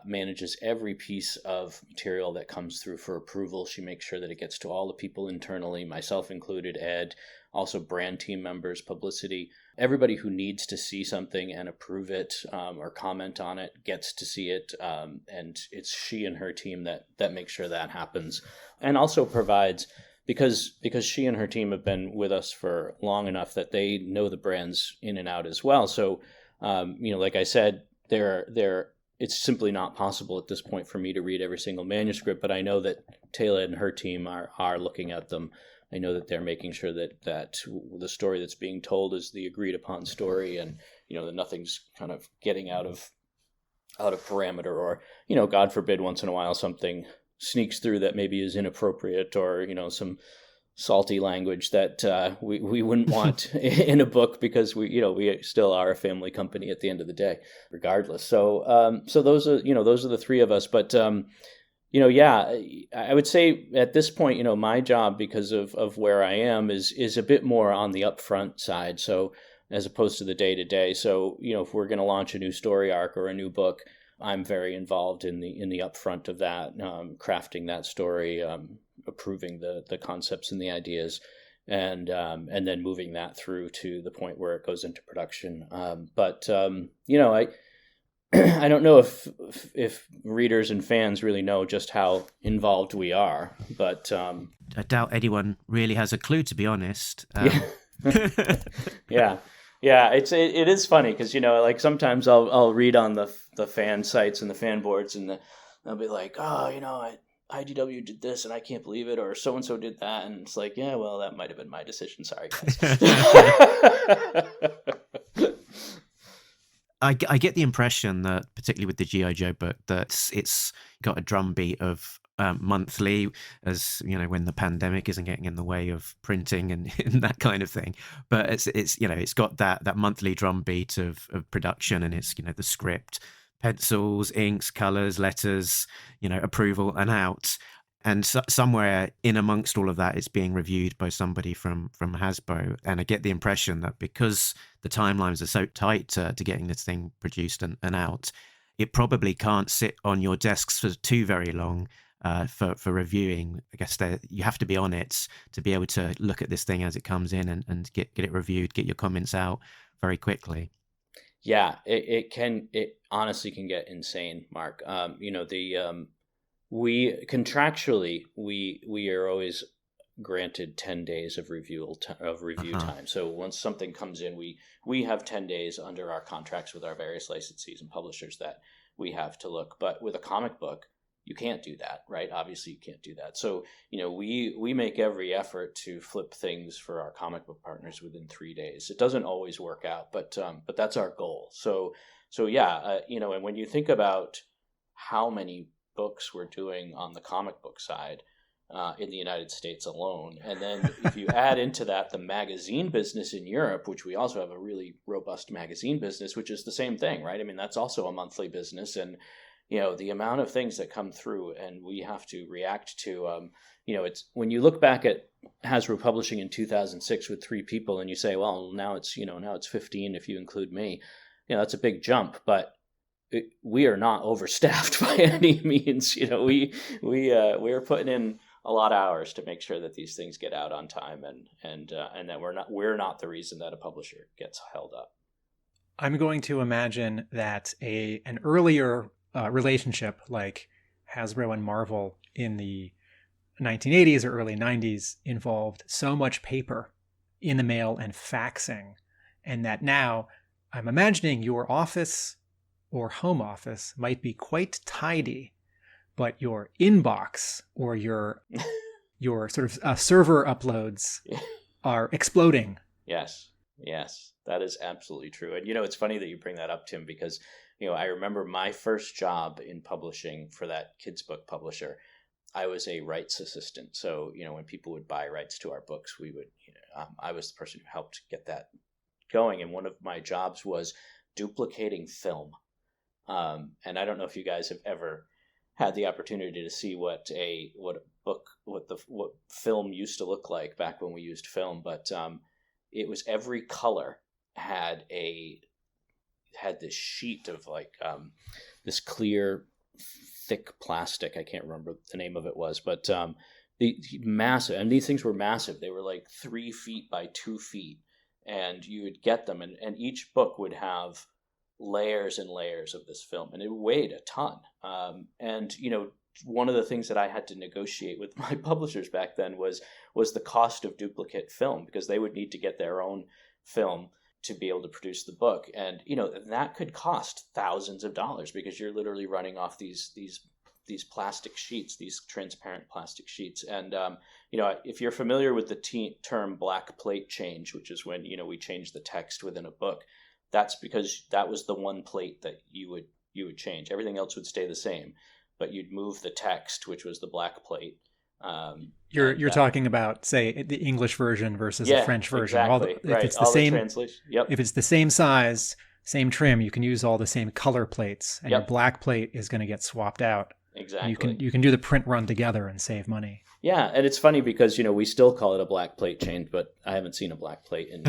manages every piece of material that comes through for approval. She makes sure that it gets to all the people internally, myself included, Ed, also brand team members, publicity. Everybody who needs to see something and approve it or comment on it gets to see it. And it's she and her team that makes sure that happens. And also provides, because she and her team have been with us for long enough that they know the brands in and out as well. So, like I said, it's simply not possible at this point for me to read every single manuscript, but I know that Taylor and her team are looking at them. I know that they're making sure that the story that's being told is the agreed upon story, and that nothing's kind of getting out of parameter, or God forbid, once in a while something sneaks through that maybe is inappropriate, or some salty language that we wouldn't want in a book, because we still are a family company at the end of the day, regardless. So those are the three of us. But I would say at this point, my job, because of where I am, is a bit more on the upfront side. So as opposed to the day to day. So if we're going to launch a new story arc or a new book, I'm very involved in the upfront of that, crafting that story, approving the concepts and the ideas, and then moving that through to the point where it goes into production. I don't know if readers and fans really know just how involved we are, but I doubt anyone really has a clue, to be honest. Yeah. Yeah, it is funny because like sometimes I'll read on the fan sites and the fan boards, and they'll be like, oh, IDW did this and I can't believe it, or so and so did that, and it's like, yeah, well, that might have been my decision. Sorry, guys. I get the impression that, particularly with the G.I Joe book, that it's got a drumbeat of monthly, as when the pandemic isn't getting in the way of printing and that kind of thing. But it's got that monthly drumbeat of production, and it's the script, pencils, inks, colors, letters, approval and out. And somewhere in amongst all of that, it's being reviewed by somebody from Hasbro. And I get the impression that because the timelines are so tight to getting this thing produced and out, it probably can't sit on your desks for too very long for reviewing. I guess you have to be on it to be able to look at this thing as it comes in and get it reviewed, get your comments out very quickly. Yeah, it honestly can get insane, Mark. We contractually we are always granted 10 days of review time. So once something comes in, we have 10 days under our contracts with our various licensees and publishers that we have to look. But with a comic book, you can't do that, right? Obviously, you can't do that. So we make every effort to flip things for our comic book partners within 3 days. It doesn't always work out, but that's our goal. So yeah, and when you think about how many books we're doing on the comic book side in the United States alone, and then if you add into that the magazine business in Europe, which we also have a really robust magazine business, which is the same thing, right? I mean, that's also a monthly business, and the amount of things that come through and we have to react to, it's when you look back at Hasbro Publishing in 2006 with 3 people and you say, well, now it's 15 if you include me, that's a big jump, but we are not overstaffed by any means. We are putting in a lot of hours to make sure that these things get out on time, and that we're not the reason that a publisher gets held up. I'm going to imagine that an earlier relationship like Hasbro and Marvel in the 1980s or early 90s involved so much paper in the mail and faxing, and that now I'm imagining your office or home office might be quite tidy, but your inbox or your sort of server uploads are exploding. Yes, that is absolutely true. And it's funny that you bring that up, Tim, because I remember my first job in publishing for that kids book publisher. I was a rights assistant. So when people would buy rights to our books, we would I was the person who helped get that going. And one of my jobs was duplicating film. And I don't know if you guys have ever had the opportunity to see what film used to look like back when we used film, but it was every color had this sheet of this clear, thick plastic. I can't remember the name of it was, but the massive, and these things were massive. They were like 3 feet by 2 feet, and you would get them, and each book would have layers and layers of this film, and it weighed a ton. And one of the things that I had to negotiate with my publishers back then was the cost of duplicate film, because they would need to get their own film to be able to produce the book, and that could cost thousands of dollars, because you're literally running off these plastic sheets, these transparent plastic sheets. And if you're familiar with the term black plate change, which is when we change the text within a book, that's because that was the one plate that you would change. Everything else would stay the same, but you'd move the text, which was the black plate. You're talking about, say, the English version versus the French version. Exactly. If it's the same translation, if it's the same size, same trim, you can use all the same color plates, and your black plate is going to get swapped out. Exactly. And you can do the print run together and save money. Yeah, and it's funny because we still call it a black plate change, but I haven't seen a black plate in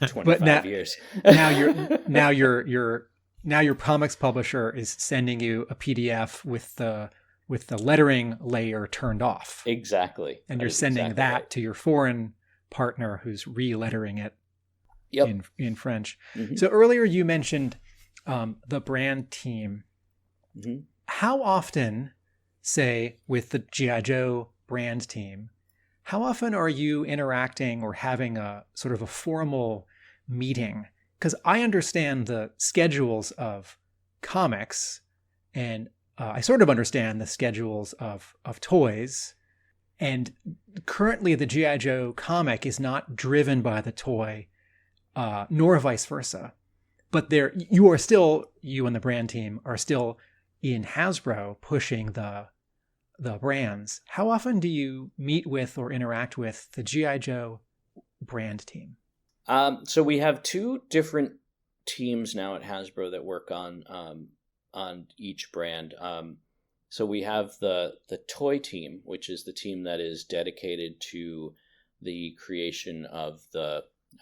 25 years. now your comics publisher is sending you a PDF with the lettering layer turned off. Exactly. And you're sending that to your foreign partner who's re-lettering it in French. Mm-hmm. So earlier you mentioned the brand team. Mm-hmm. How often, say, with the G.I Joe brand team, how often are you interacting or having a sort of a formal meeting because I understand the schedules of comics, and I sort of understand the schedules of toys. And currently, the G.I. Joe comic is not driven by the toy, nor vice versa. But you and the brand team are still in Hasbro pushing the brands. How often do you meet with or interact with the G.I. Joe brand team? So we have two different teams now at Hasbro that work on each brand. So we have the toy team, which is the team that is dedicated to the creation of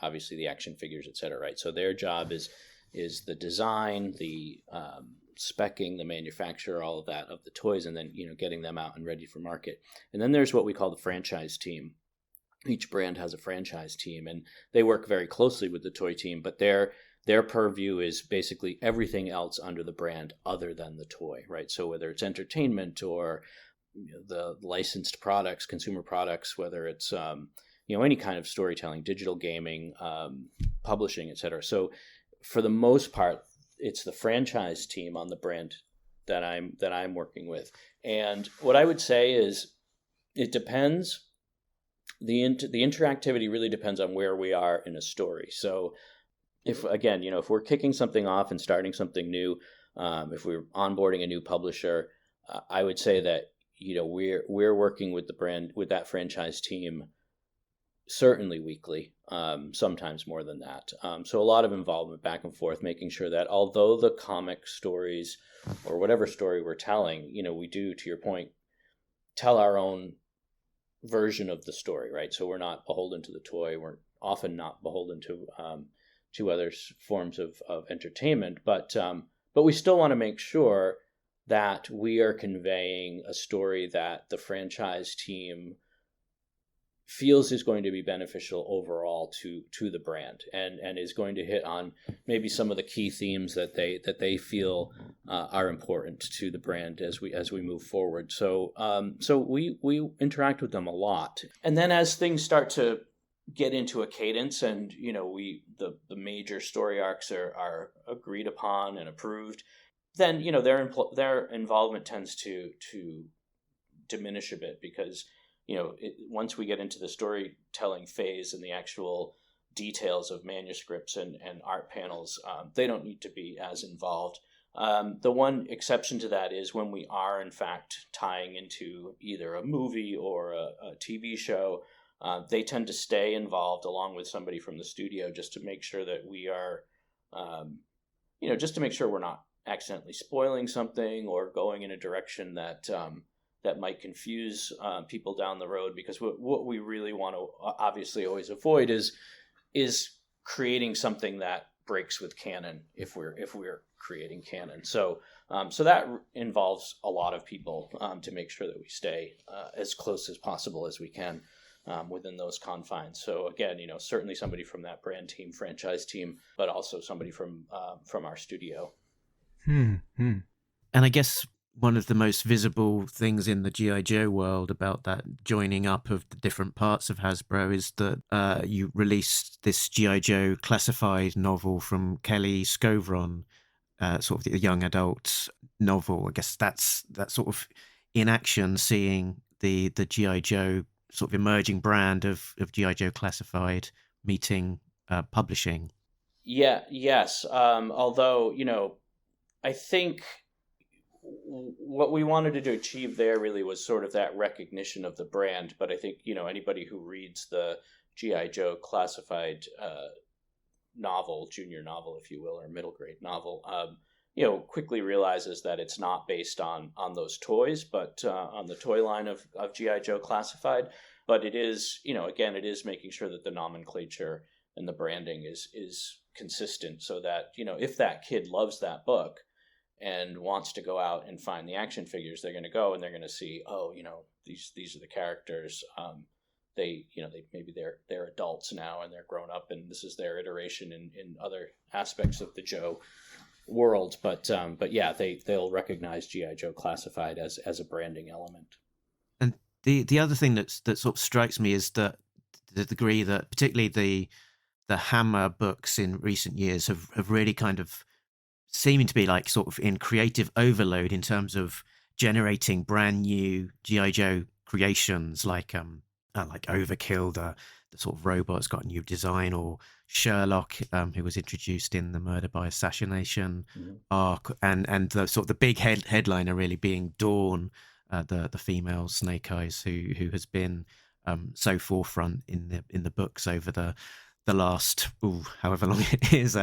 obviously the action figures, et cetera, right? So their job is the design, the speccing, the manufacture, all of that of the toys, and then getting them out and ready for market. And then there's what we call the franchise team. Each brand has a franchise team, and they work very closely with the toy team, but their purview is basically everything else under the brand other than the toy, right? So whether it's entertainment or the licensed products, consumer products, whether it's any kind of storytelling, digital gaming, publishing, et cetera. So for the most part, it's the franchise team on the brand that I'm working with. And what I would say is it depends. The interactivity really depends on where we are in a story. So if we're kicking something off and starting something new, if we're onboarding a new publisher, I would say that we're working with the brand, with that franchise team, certainly weekly, sometimes more than that. So a lot of involvement back and forth, making sure that although the comic stories or whatever story we're telling, we do, to your point, tell our own version of the story, right? So we're not beholden to the toy. We're often not beholden to other forms of entertainment, but we still want to make sure that we are conveying a story that the franchise team feels is going to be beneficial overall to the brand, and is going to hit on maybe some of the key themes that they feel are important to the brand as we move forward. So we interact with them a lot, and then as things start to get into a cadence, and the major story arcs are agreed upon and approved, then their involvement tends to diminish a bit, because once we get into the storytelling phase and the actual details of manuscripts and art panels, they don't need to be as involved. The one exception to that is when we are in fact tying into either a movie or a TV show. They tend to stay involved along with somebody from the studio, just to make sure that we are, just to make sure we're not accidentally spoiling something or going in a direction that might confuse people down the road. Because what we really want to obviously always avoid is creating something that breaks with canon if we're creating canon. So that involves a lot of people to make sure that we stay as close as possible as we can within those confines. So again, certainly somebody from that brand team, franchise team, but also somebody from our studio. And I guess one of the most visible things in the G.I. Joe world about that joining up of the different parts of Hasbro is that you released this G.I. Joe classified novel from Kelly Scovron, sort of the young adult novel. I guess that's sort of in action, seeing the G.I. Joe sort of emerging brand of G.I. Joe classified meeting publishing. Yes. Although, I think what we wanted to achieve there really was sort of that recognition of the brand. But I think, anybody who reads the G.I. Joe classified novel, junior novel, if you will, or middle grade novel, quickly realizes that it's not based on those toys, but on the toy line of G.I. Joe classified. But it is, again, it is making sure that the nomenclature and the branding is consistent, so that, if that kid loves that book and wants to go out and find the action figures, they're going to go and they're going to see, these are the characters. They maybe they're adults now and they're grown up, and this is their iteration in other aspects of the Joe world. But yeah, they'll recognize G.I. Joe classified as a branding element. And the other thing that sort of strikes me is that the degree that particularly the Hammer books in recent years have really kind of seeming to be like sort of in creative overload in terms of generating brand new G.I. Joe creations like Overkill, the sort of robot's got a new design, or Sherlock, who was introduced in the Murder by Assassination arc, and the sort of the big headliner really being Dawn, the female Snake Eyes, who has been so forefront in the books over the last however long it is,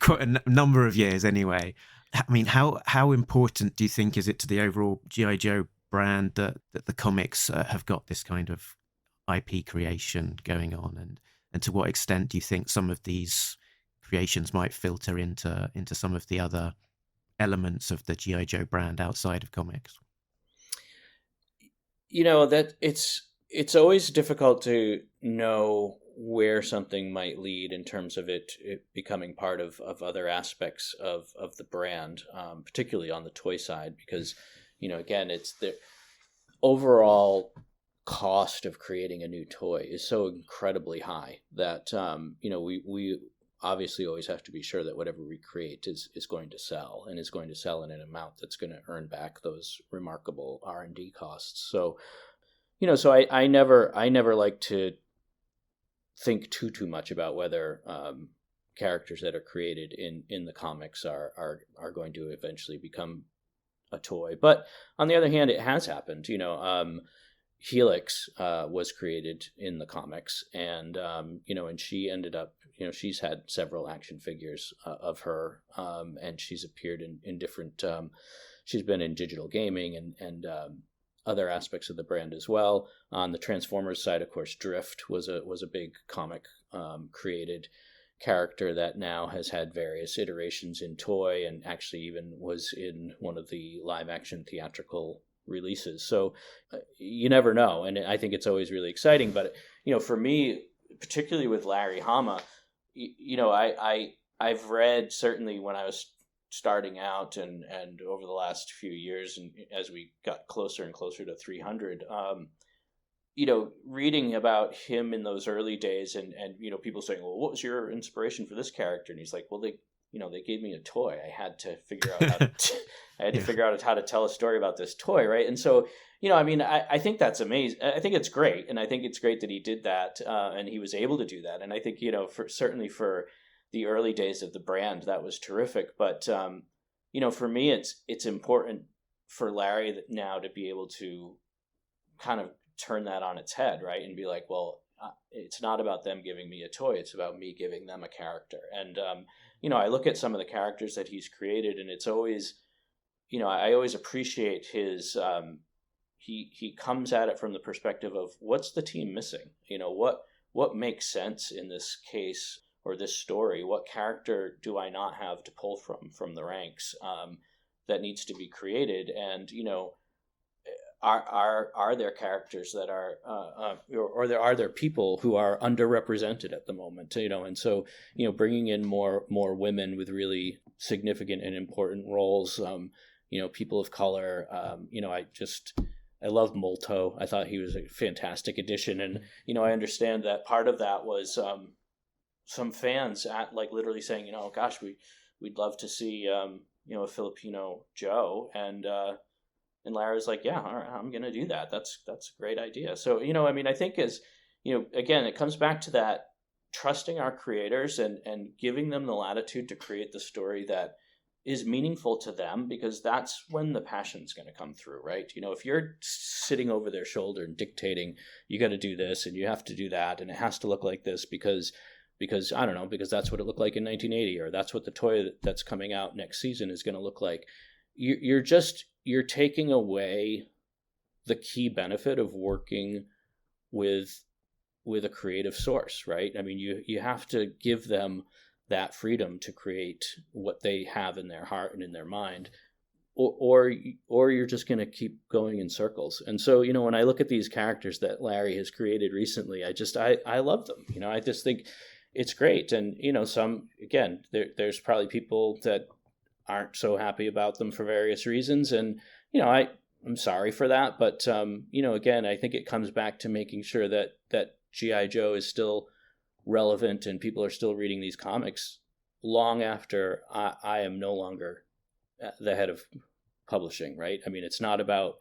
quite a number of years anyway. I mean, how important do you think is it to the overall G.I. Joe brand that the comics have got this kind of IP creation going on, and to what extent do you think some of these creations might filter into some of the other elements of the G.I. Joe brand outside of comics? That it's always difficult to know where something might lead in terms of it becoming part of other aspects of the brand, particularly on the toy side, because, again, it's the overall cost of creating a new toy is so incredibly high that, we obviously always have to be sure that whatever we create is going to sell, and is going to sell in an amount that's going to earn back those remarkable R&D costs. So, so I never like to think too much about whether characters that are created in the comics are going to eventually become a toy. But on the other hand, it has happened. Helix was created in the comics, and and she ended up, she's had several action figures of her, and she's appeared in different. She's been in digital gaming and other aspects of the brand as well. On the Transformers side, of course, Drift was a big comic created character that now has had various iterations in toy, and actually even was in one of the live action theatrical releases. So you never know, and I think it's always really exciting. But for me, particularly with Larry Hama, I've read, certainly when I was starting out and over the last few years, and as we got closer and closer to 300, reading about him in those early days, and people saying, well, what was your inspiration for this character? And he's like, well, they gave me a toy. I had to figure out how to tell a story about this toy, right? And so, I think that's amazing. I think it's great, and I think it's great that he did that, and he was able to do that. And I think, certainly for the early days of the brand, that was terrific. But for me, it's important for Larry now to be able to kind of turn that on its head, right? And be like, well, it's not about them giving me a toy; it's about me giving them a character. And I look at some of the characters that he's created, and it's always, I always appreciate his. He comes at it from the perspective of what's the team missing? What makes sense in this case or this story? What character do I not have to pull from the ranks that needs to be created? And are there characters that are or are there people who are underrepresented at the moment? And so bringing in more women with really significant and important roles. People of color. I love Molto. I thought he was a fantastic addition, and I understand that part of that was some fans literally saying, gosh, we'd love to see a Filipino Joe, and Larry was like, yeah, all right, I'm going to do that. That's a great idea. So I think again, it comes back to that trusting our creators and giving them the latitude to create the story that is meaningful to them, because that's when the passion's going to come through, right? If you're sitting over their shoulder and dictating, you got to do this and you have to do that, and it has to look like this because I don't know, because that's what it looked like in 1980, or that's what the toy that's coming out next season is going to look like. You're taking away the key benefit of working with a creative source, right? I mean, you have to give them that freedom to create what they have in their heart and in their mind, or you're just going to keep going in circles. And so, when I look at these characters that Larry has created recently, I love them. I just think it's great. And, there's probably people that aren't so happy about them for various reasons. And, I'm sorry for that. But, again, I think it comes back to making sure that G.I. Joe is still relevant and people are still reading these comics long after I am no longer the head of publishing, right? I mean, it's not about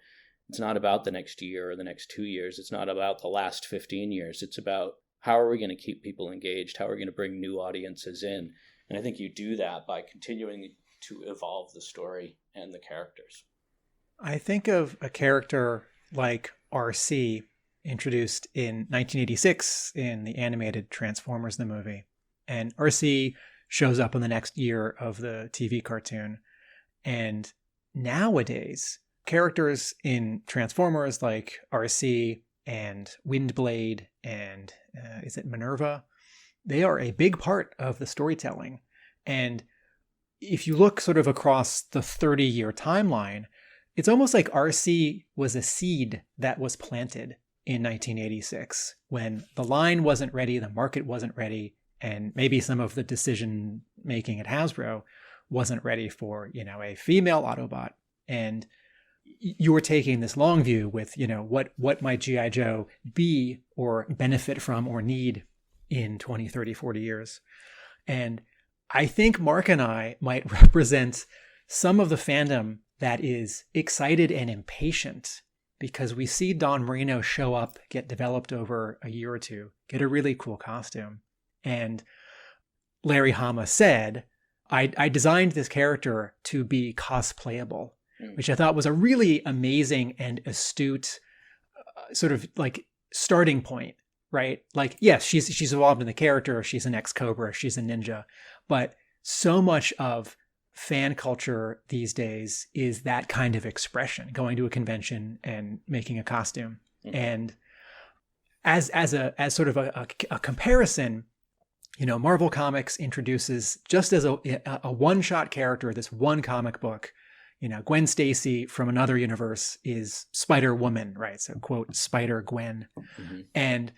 the next year or the next 2 years. It's not about the last 15 years. It's about how are we going to keep people engaged? How are we going to bring new audiences in? And I think you do that by continuing to evolve the story and the characters. I think of a character like RC, introduced in 1986 in the animated Transformers the movie. And RC shows up in the next year of the TV cartoon. And nowadays, characters in Transformers like RC and Windblade and is it Minerva? They are a big part of the storytelling. And if you look sort of across the 30-year timeline, it's almost like RC was a seed that was planted in 1986 when the line wasn't ready, the market wasn't ready, and maybe some of the decision making at Hasbro wasn't ready for, a female Autobot. And you were taking this long view with, what might G.I. Joe be or benefit from or need in 20, 30, 40 years. And I think Mark and I might represent some of the fandom that is excited and impatient because we see Don Marino show up, get developed over a year or two, get a really cool costume. And Larry Hama said, I designed this character to be cosplayable, which I thought was a really amazing and astute sort of like starting point, right? Like, yes, she's evolved in the character. She's an ex-Cobra. She's a ninja. But so much of fan culture these days is that kind of expression, going to a convention and making a costume. Mm-hmm. And as sort of a comparison, Marvel Comics introduces just as a one-shot character, this one comic book, Gwen Stacy from another universe is Spider-Woman, right? So quote, Spider-Gwen. Mm-hmm. And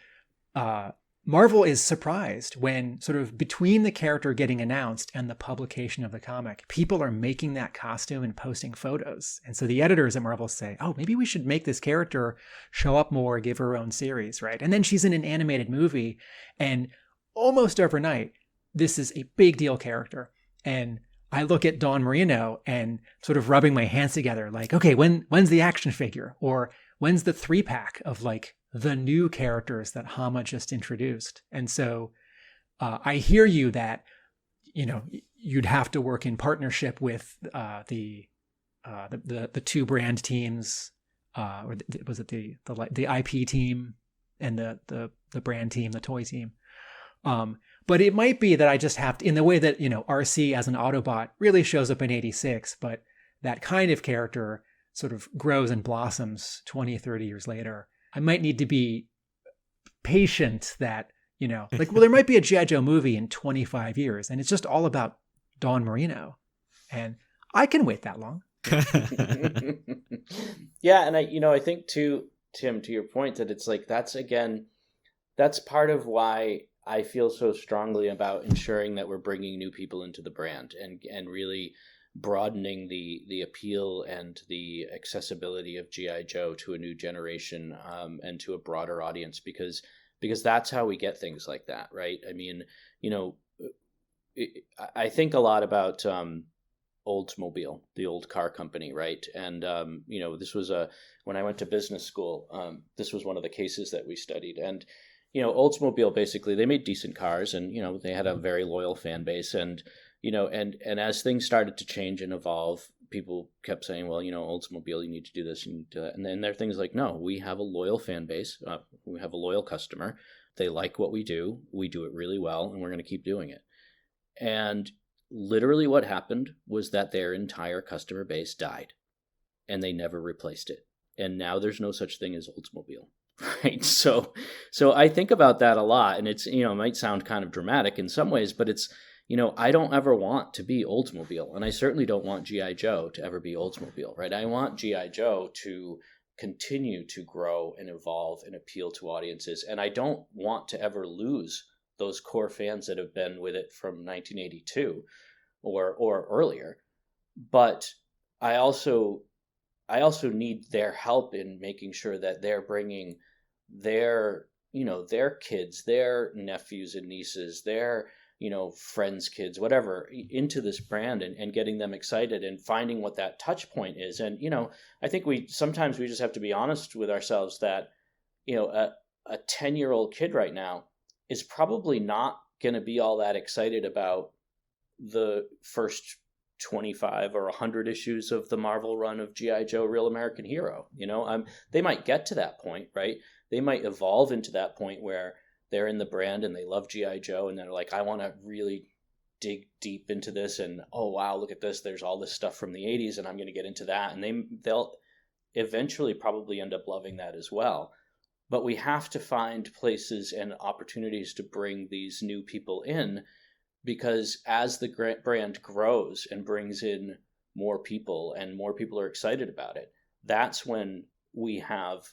Marvel is surprised when sort of between the character getting announced and the publication of the comic, people are making that costume and posting photos. And so the editors at Marvel say, oh, maybe we should make this character show up more, give her own series, right? And then she's in an animated movie and almost overnight, this is a big deal character. And I look at Don Marino and sort of rubbing my hands together like, okay, when's the action figure? Or when's the 3-pack of like the new characters that Hama just introduced? And so I hear you that, you'd have to work in partnership with the 2 brand teams, or was it the IP team and the brand team, the toy team. But it might be that I just have to, in the way that, RC as an Autobot really shows up in 86, but that kind of character sort of grows and blossoms 20, 30 years later. I might need to be patient that, there might be a G.I. Joe movie in 25 years and it's just all about Don Marino. And I can wait that long. Yeah. And I think too, Tim, to your point that it's like, that's part of why I feel so strongly about ensuring that we're bringing new people into the brand and really broadening the appeal and the accessibility of G.I. Joe to a new generation and to a broader audience because that's how we get things like that, right? I mean, I think a lot about Oldsmobile, the old car company, right? And this was when I went to business school, this was one of the cases that we studied. And Oldsmobile, basically, they made decent cars and, they had a very loyal fan base. And, and as things started to change and evolve, people kept saying, well, Oldsmobile, you need to do this, you need to do that. And then there are things like, no, we have a loyal fan base. We have a loyal customer. They like what we do. We do it really well, and we're going to keep doing it. And literally what happened was that their entire customer base died, and they never replaced it. And now there's no such thing as Oldsmobile. Right. So I think about that a lot, and it's, it might sound kind of dramatic in some ways, but it's, I don't ever want to be Oldsmobile, and I certainly don't want G.I. Joe to ever be Oldsmobile, right? I want G.I. Joe to continue to grow and evolve and appeal to audiences, and I don't want to ever lose those core fans that have been with it from 1982 or earlier. But I also need their help in making sure that they're bringing their their kids, their nephews and nieces, their friends' kids, whatever, into this brand and getting them excited and finding what that touch point is. And, I think sometimes we just have to be honest with ourselves that, a 10-year-old kid right now is probably not going to be all that excited about the first 25 or 100 issues of the Marvel run of G.I. Joe Real American Hero. They might get to that point, right? They might evolve into that point where they're in the brand and they love G.I. Joe and they're like, I want to really dig deep into this, and oh wow, look at this, there's all this stuff from the 80s and I'm going to get into that, and they'll eventually probably end up loving that as well. But we have to find places and opportunities to bring these new people in, because as the brand grows and brings in more people and more people are excited about it, that's when we have,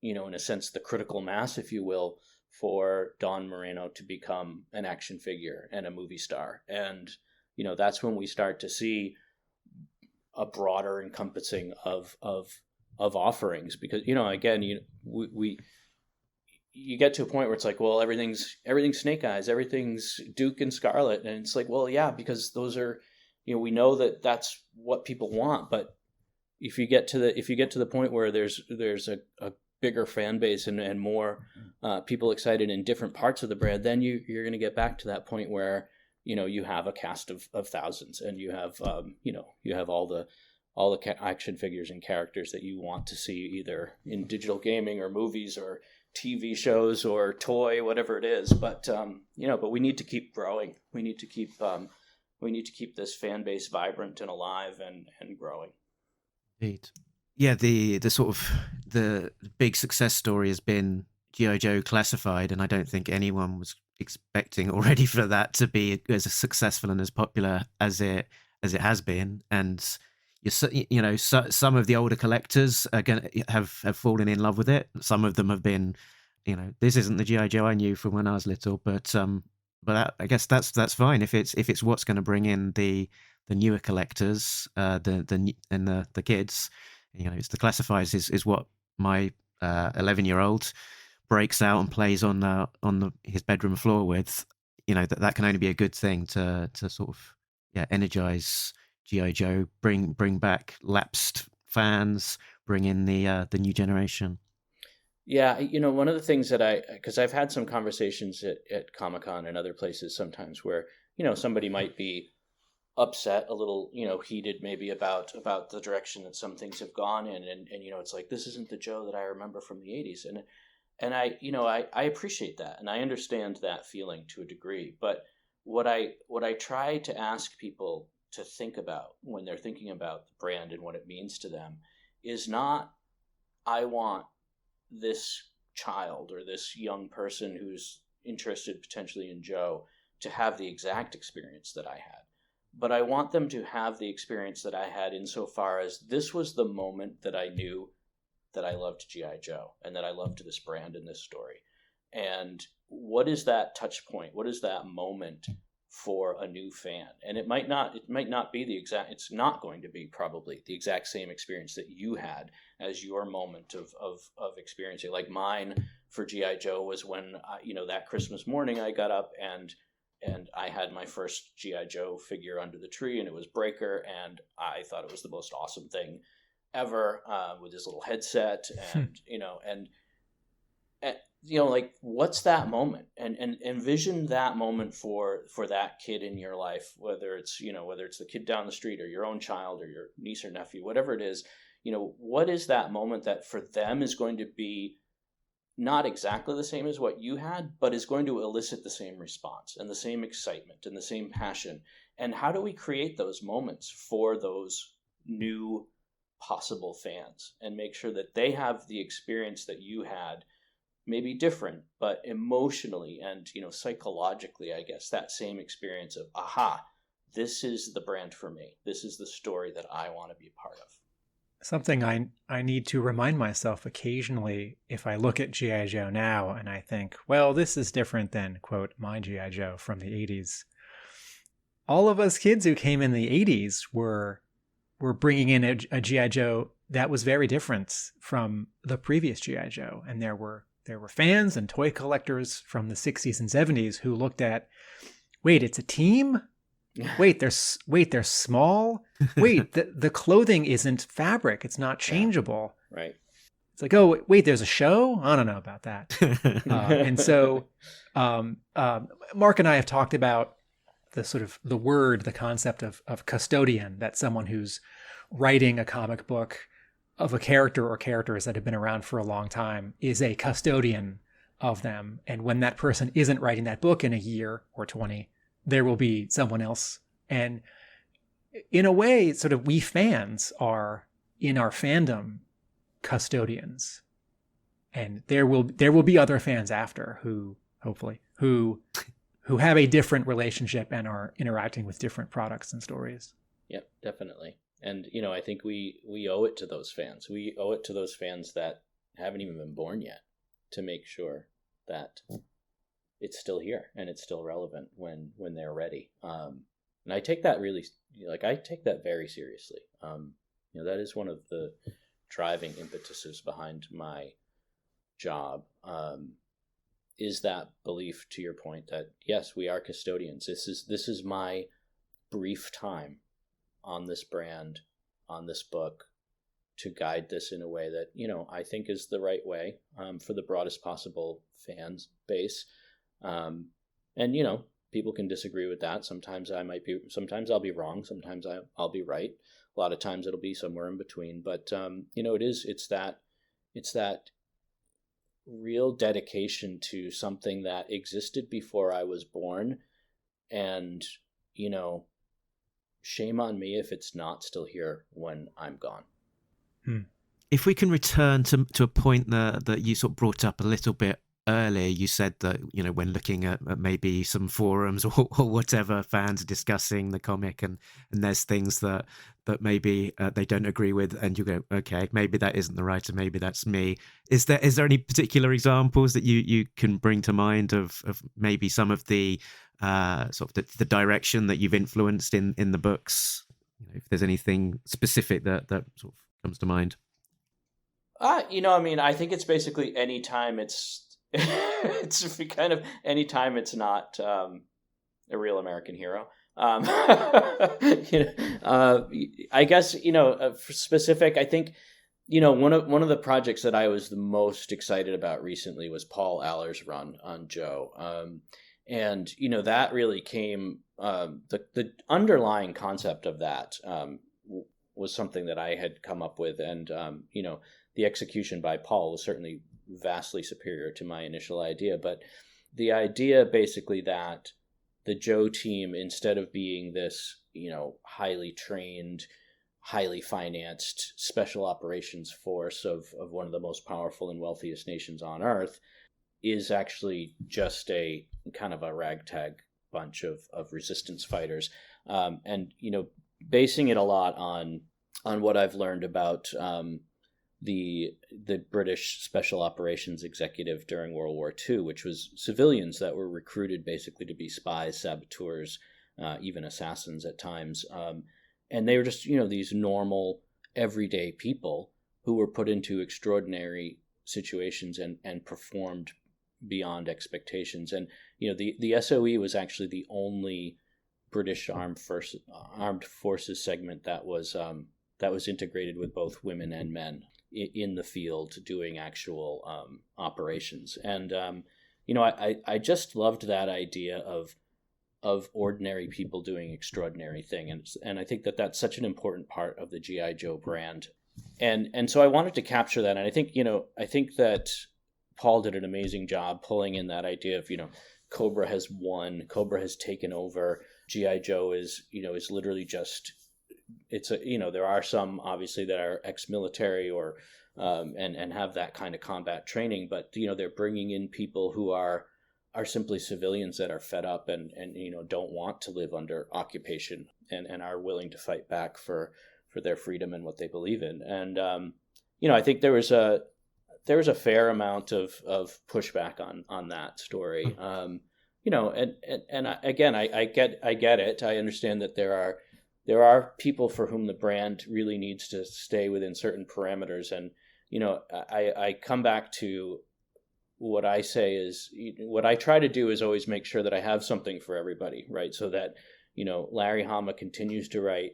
in a sense, the critical mass, if you will, for Don Moreno to become an action figure and a movie star. And, that's when we start to see a broader encompassing of offerings, because, again, you get to a point where it's like, well, everything's Snake Eyes, everything's Duke and Scarlet. And it's like, well, yeah, because those are, we know that that's what people want. But if you get to the point where there's a bigger fan base and more people excited in different parts of the brand, then you're going to get back to that point where, you have a cast of thousands, and you have, you have all the action figures and characters that you want to see either in digital gaming or movies or TV shows or toy, whatever it is. But, but we need to keep growing. We need to keep this fan base vibrant and alive and growing. Indeed. Yeah, the sort of the big success story has been G.I. Joe Classified, and I don't think anyone was expecting or ready for that to be as successful and as popular as it has been. And some of the older collectors are gonna have fallen in love with it. Some of them have been, this isn't the G.I. Joe I knew from when I was little, but I guess that's fine if it's what's going to bring in the newer collectors, the kids. It's the Classifieds is what my 11-year-old breaks out and plays on his bedroom floor with. That can only be a good thing to sort of energize G.I. Joe, bring back lapsed fans, bring in the new generation. Yeah, one of the things that because I've had some conversations at Comic-Con and other places sometimes where, somebody might be upset, a little, heated maybe about the direction that some things have gone in. And it's like, this isn't the Joe that I remember from the 80s. And I appreciate that. And I understand that feeling to a degree. But what I try to ask people to think about when they're thinking about the brand and what it means to them is not, I want this child or this young person who's interested potentially in Joe to have the exact experience that I had. But I want them to have the experience that I had insofar as this was the moment that I knew that I loved G.I. Joe and that I loved this brand and this story. And what is that touch point? What is that moment for a new fan? And it might not be it's not going to be probably the exact same experience that you had as your moment of experiencing. Like mine for G.I. Joe was when, that Christmas morning I got up and I had my first G.I. Joe figure under the tree, and it was Breaker, and I thought it was the most awesome thing ever, with his little headset, and like, what's that moment? And envision that moment for that kid in your life, whether it's the kid down the street or your own child or your niece or nephew, whatever it is. What is that moment that for them is going to be not exactly the same as what you had, but is going to elicit the same response and the same excitement and the same passion? And how do we create those moments for those new possible fans and make sure that they have the experience that you had, maybe different, but emotionally and, psychologically, I guess, that same experience of, aha, this is the brand for me. This is the story that I want to be a part of. Something I need to remind myself occasionally if I look at G.I. Joe now and I think, well, this is different than, quote, my G.I. Joe from the 80s. All of us kids who came in the 80s were bringing in a G.I. Joe that was very different from the previous G.I. Joe. And there were there were fans and toy collectors from the 60s and 70s who looked at, wait, it's a team? Wait, they're small? Wait, the clothing isn't fabric. It's not changeable. Yeah, right. It's like, oh, wait, there's a show? I don't know about that. And so Mark and I have talked about the concept of custodian, that someone who's writing a comic book of a character or characters that have been around for a long time is a custodian of them. And when that person isn't writing that book in a year or 20, there will be someone else. And in a way, sort of we fans are, in our fandom, custodians. And there will be other fans after who, hopefully, who have a different relationship and are interacting with different products and stories. Yep, definitely. And, I think we owe it to those fans. We owe it to those fans that haven't even been born yet to make sure that it's still here and it's still relevant when they're ready. And I take that I take that very seriously. That is one of the driving impetuses behind my job, is that belief, to your point, that yes, we are custodians. This is my brief time on this brand, on this book, to guide this in a way that, I think is the right way, for the broadest possible fans base. And, people can disagree with that. Sometimes sometimes I'll be wrong. Sometimes I'll be right. A lot of times it'll be somewhere in between, but, it's that real dedication to something that existed before I was born. And, shame on me if it's not still here when I'm gone. If we can return to a point that you sort of brought up a little bit earlier, you said that, when looking at maybe some forums or whatever, fans are discussing the comic and there's things that maybe they don't agree with, and you go, okay, maybe that isn't the writer, maybe that's me. Is there any particular examples that you can bring to mind of maybe some of the sort of the direction that you've influenced in the books? If there's anything specific that sort of comes to mind. I think it's basically any time it's it's kind of any time it's not a real American hero. I guess, for specific, I think, one of the projects that I was the most excited about recently was Paul Aller's run on Joe. And, that really came, the underlying concept of that was something that I had come up with. And, the execution by Paul was certainly vastly superior to my initial idea. But the idea basically that the Joe team, instead of being this, highly trained, highly financed special operations force of one of the most powerful and wealthiest nations on Earth, is actually just a kind of a ragtag bunch of resistance fighters. And, basing it a lot on what I've learned about the British Special Operations Executive during World War II, which was civilians that were recruited basically to be spies, saboteurs, even assassins at times. And they were just, these normal, everyday people who were put into extraordinary situations and performed beyond expectations. And, the SOE was actually the only British armed forces segment that was integrated with both women and men in the field doing actual operations. And, I just loved that idea of ordinary people doing extraordinary things. And I think that that's such an important part of the G.I Joe brand. And so I wanted to capture that. And I think that Paul did an amazing job pulling in that idea of, Cobra has won, Cobra has taken over. G.I Joe is literally just, there are some obviously that are ex-military or and have that kind of combat training, but they're bringing in people who are simply civilians that are fed up and don't want to live under occupation and are willing to fight back for their freedom and what they believe in. And I think there was a fair amount of pushback on that story. And I get it. I understand that there are people for whom the brand really needs to stay within certain parameters. And, I come back to what I say is, what I try to do is always make sure that I have something for everybody, right? So that, Larry Hama continues to write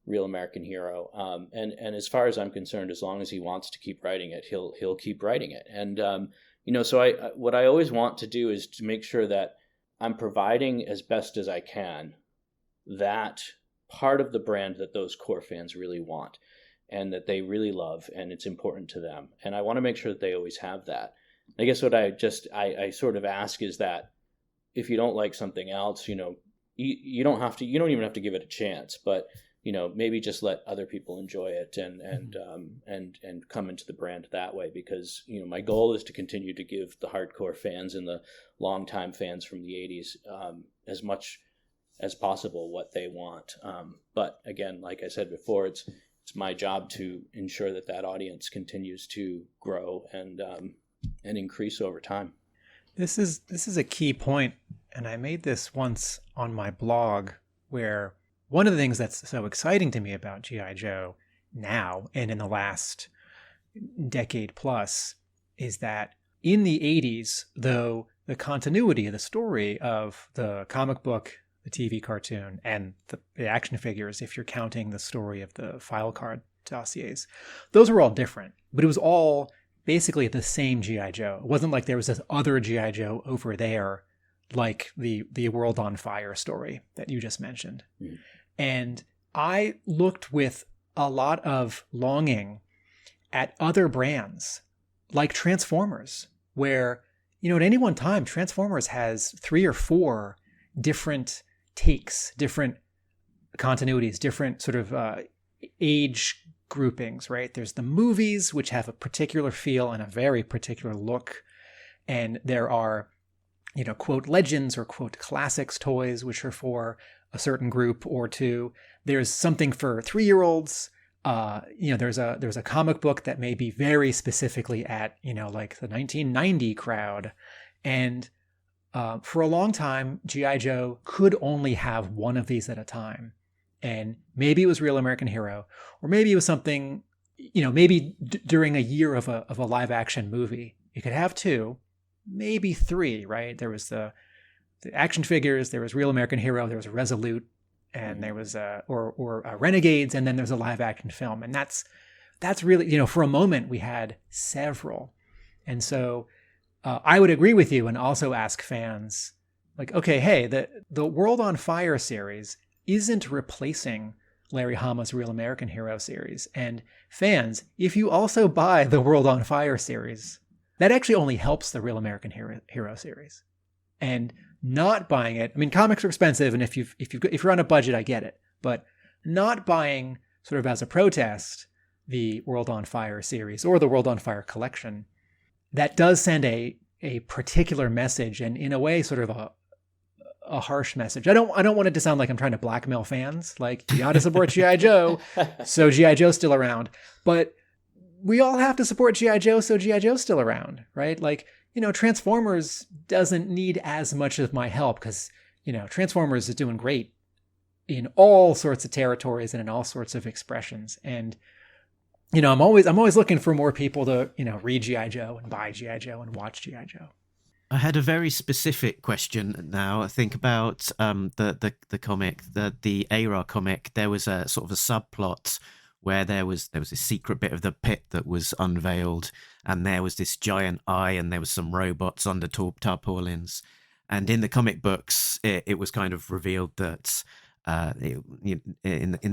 Real American Hero. And as far as I'm concerned, as long as he wants to keep writing it, he'll keep writing it. And, so what I always want to do is to make sure that I'm providing as best as I can that part of the brand that those core fans really want and that they really love, and it's important to them. And I want to make sure that they always have that. I guess what I sort of ask is that if you don't like something else, you don't even have to give it a chance, but maybe just let other people enjoy it and come into the brand that way, because my goal is to continue to give the hardcore fans and the longtime fans from the 80s as much as possible what they want. But again, like I said before, it's my job to ensure that audience continues to grow and increase over time. This is a key point, and I made this once on my blog, where one of the things that's so exciting to me about G.I. Joe now and in the last decade plus is that in the 80s, though the continuity of the story of the comic book, the TV cartoon, and the action figures, if you're counting the story of the file card dossiers, those were all different, but it was all basically the same G.I. Joe. It wasn't like there was this other G.I. Joe over there, like the World on Fire story that you just mentioned. Mm. And I looked with a lot of longing at other brands like Transformers, where, at any one time, Transformers has 3 or 4 different takes, different continuities, different sort of age groupings, right? There's the movies, which have a particular feel and a very particular look. And there are, quote, legends or quote, classics toys, which are for a certain group or two. There's something for 3-year-olds. There's a comic book that may be very specifically at, like the 1990 crowd. And for a long time, G.I. Joe could only have one of these at a time. And maybe it was Real American Hero, or maybe it was something, maybe during a year of a live action movie, you could have 2, maybe 3, right? There was the action figures, there was Real American Hero, there was Resolute, and there was Renegades, and then there's a live action film. And that's really, for a moment we had several. And so I would agree with you and also ask fans, like, okay, hey, the World on Fire series isn't replacing Larry Hama's Real American Hero series. And fans, if you also buy the World on Fire series, that actually only helps the Real American Hero series. And not buying it, I mean, comics are expensive, and if you're on a budget, I get it. But not buying, sort of as a protest, the World on Fire series or the World on Fire collection, that does send a particular message, and in a way, sort of a harsh message. I don't want it to sound like I'm trying to blackmail fans, like, you got to support G.I. Joe, so G.I. Joe's still around. But we all have to support G.I. Joe, so G.I. Joe's still around, right? Like, Transformers doesn't need as much of my help because, Transformers is doing great in all sorts of territories and in all sorts of expressions. And, I'm always looking for more people to, read G.I. Joe and buy G.I. Joe and watch G.I. Joe. I had a very specific question now. I think about the comic, the ARA comic. There was a sort of a subplot where there was this secret bit of the pit that was unveiled, and there was this giant eye, and there was some robots under tarpaulins. And in the comic books, it was kind of revealed that in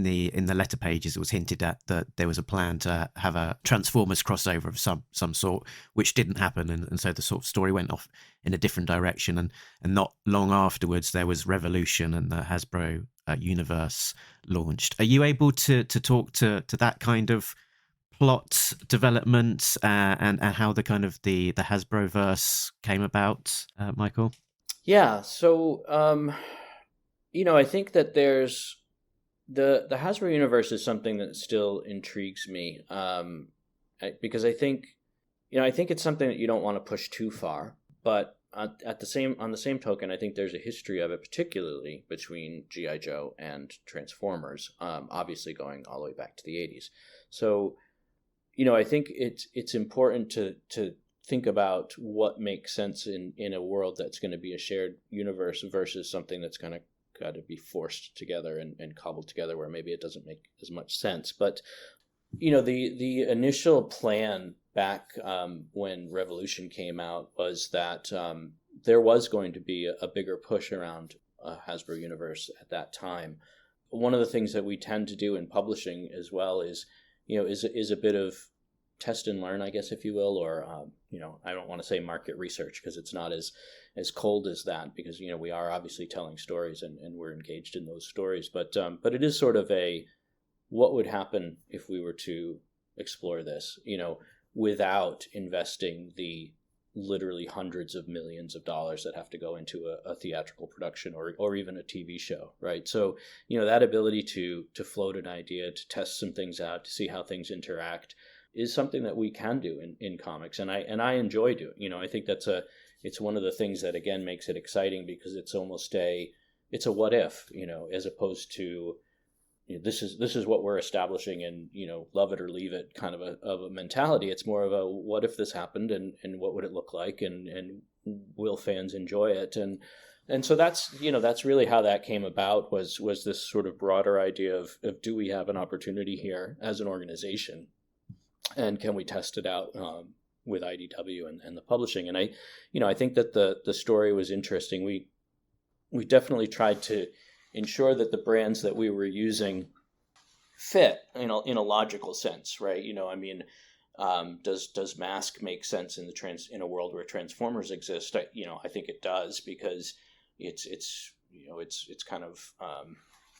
the letter pages, it was hinted at that there was a plan to have a Transformers crossover of some sort, which didn't happen, and so the sort of story went off in a different direction. And not long afterwards, there was Revolution, and the Hasbro universe launched. Are you able to talk to that kind of plot development and how the kind of the Hasbro verse came about, Michael? Yeah. So, I think that there's the Hasbro universe is something that still intrigues me, because I think it's something that you don't want to push too far, but on the same token, I think there's a history of it, particularly between G.I. Joe and Transformers, obviously going all the way back to the 80s. So, I think it's important to think about what makes sense in a world that's going to be a shared universe versus something that's kind of got to be forced together and cobbled together where maybe it doesn't make as much sense. But, the initial plan back when Revolution came out was that there was going to be a bigger push around a Hasbro universe at that time. One of the things that we tend to do in publishing as well is a bit of test and learn, I guess, if you will, or, I don't want to say market research because it's not as cold as that because, we are obviously telling stories and we're engaged in those stories. But it is sort of what would happen if we were to explore this, without investing the literally hundreds of millions of dollars that have to go into a theatrical production or even a TV show, right? So, that ability to float an idea, to test some things out, to see how things interact is something that we can do in comics. And I enjoy doing, I think it's one of the things that, again, makes it exciting because it's almost it's a what if, as opposed to, this is what we're establishing and, love it or leave it kind of a mentality. It's more of a what if this happened and what would it look like and will fans enjoy it? And so that's really how that came about was this sort of broader idea of do we have an opportunity here as an organization and can we test it out with IDW and the publishing? And I think that the story was interesting. We definitely tried to ensure that the brands that we were using fit in a logical sense, right? Does Mask make sense in a world where Transformers exist? I think it does because it's kind of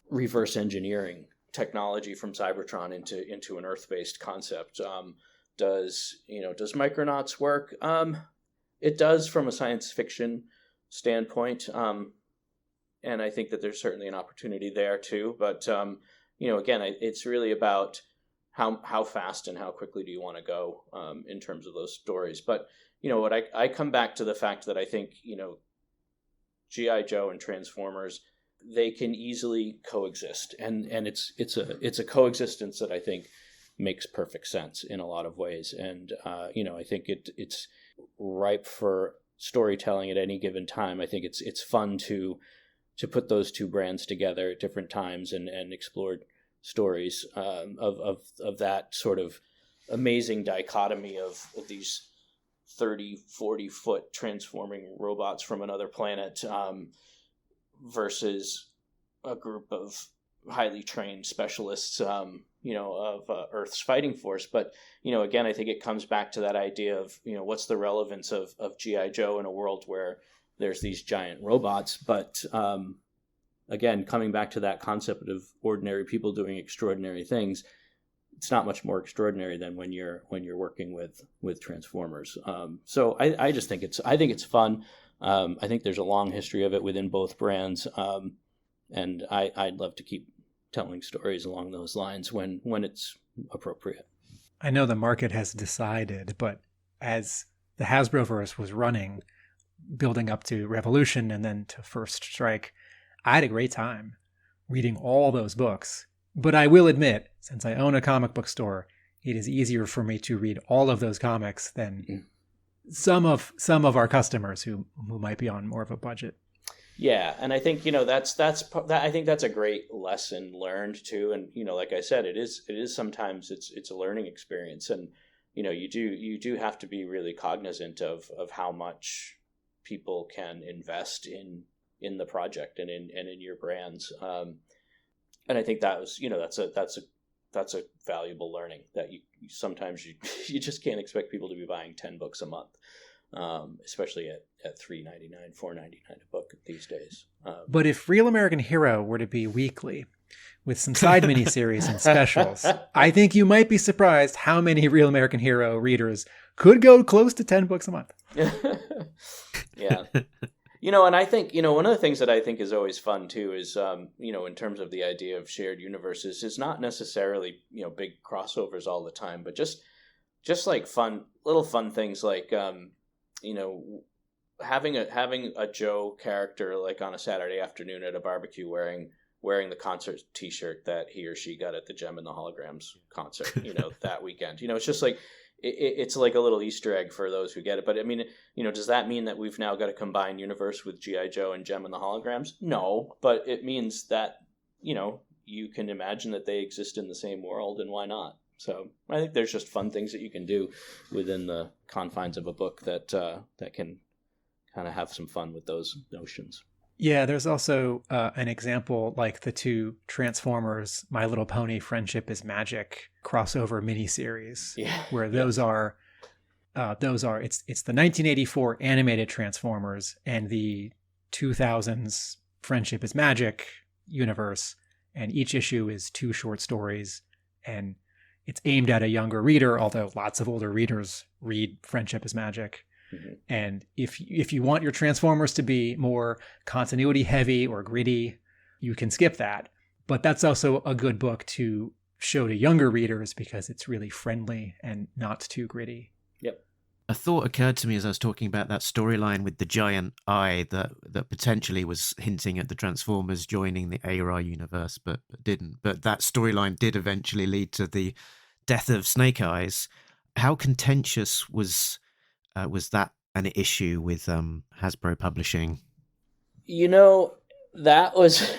reverse engineering technology from Cybertron into an Earth-based concept. Does Micronauts work? It does from a science fiction standpoint. And I think that there's certainly an opportunity there too. But, again, it's really about how fast and how quickly do you want to go in terms of those stories. But, what I come back to the fact that I think, G.I. Joe and Transformers, they can easily coexist. And it's a coexistence that I think makes perfect sense in a lot of ways. And, I think it's ripe for storytelling at any given time. I think it's fun to put those two brands together at different times and explore stories of that sort of amazing dichotomy of these 30, 40-foot transforming robots from another planet versus a group of highly trained specialists, of Earth's fighting force. But, again, I think it comes back to that idea of, what's the relevance of G.I. Joe in a world where there's these giant robots, but again, coming back to that concept of ordinary people doing extraordinary things, it's not much more extraordinary than when you're working with Transformers. So I just think it's fun. I think there's a long history of it within both brands, and I'd love to keep telling stories along those lines when it's appropriate. I know the market has decided, but as the Hasbroverse was running, building up to Revolution and then to First Strike, I had a great time reading all those books. But I will admit, since I own a comic book store, it is easier for me to read all of those comics than some of our customers who might be on more of a budget. Yeah, and I think I think that's a great lesson learned too. And like I said, it is sometimes it's a learning experience, and you do have to be really cognizant of how much people can invest in the project and in your brands. And I think that was that's a valuable learning that you sometimes you just can't expect people to be buying 10 books a month. Especially at $3.99, $4.99 a book these days. But if Real American Hero were to be weekly, with some side miniseries and specials, I think you might be surprised how many Real American Hero readers could go close to 10 books a month. Yeah. And I think, one of the things that I think is always fun too is, in terms of the idea of shared universes, is not necessarily, big crossovers all the time, but just like little fun things like, having a Joe character like on a Saturday afternoon at a barbecue wearing the concert T-shirt that he or she got at the Gem and the Holograms concert, that weekend. It's just like it's like a little Easter egg for those who get it. But I mean, does that mean that we've now got a combined universe with G.I. Joe and Gem and the Holograms? No, but it means that, you can imagine that they exist in the same world, and why not? So I think there's just fun things that you can do within the confines of a book that can kind of have some fun with those notions. Yeah, there's also an example like the two Transformers, My Little Pony: Friendship is Magic crossover miniseries, where those are it's the 1984 animated Transformers and the 2000s Friendship is Magic universe, and each issue is 2 short stories, and it's aimed at a younger reader, although lots of older readers read Friendship is Magic. Mm-hmm. And if you want your Transformers to be more continuity heavy or gritty, you can skip that. But that's also a good book to show to younger readers because it's really friendly and not too gritty. Yep. A thought occurred to me as I was talking about that storyline with the giant eye that potentially was hinting at the Transformers joining the ARA universe, but didn't. But that storyline did eventually lead to the death of Snake Eyes. How contentious was that an issue with Hasbro Publishing? That was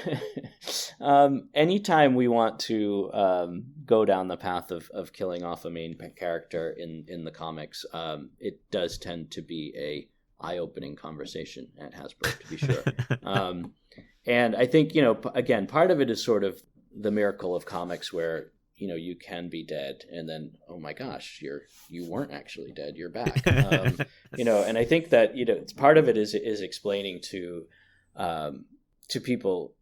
anytime we want to go down the path of killing off a main character in the comics, it does tend to be a eye-opening conversation at Hasbro, to be sure. And I think, again, part of it is sort of the miracle of comics where you can be dead, and then, oh my gosh, you weren't actually dead, you're back. And I think that part of it is explaining to people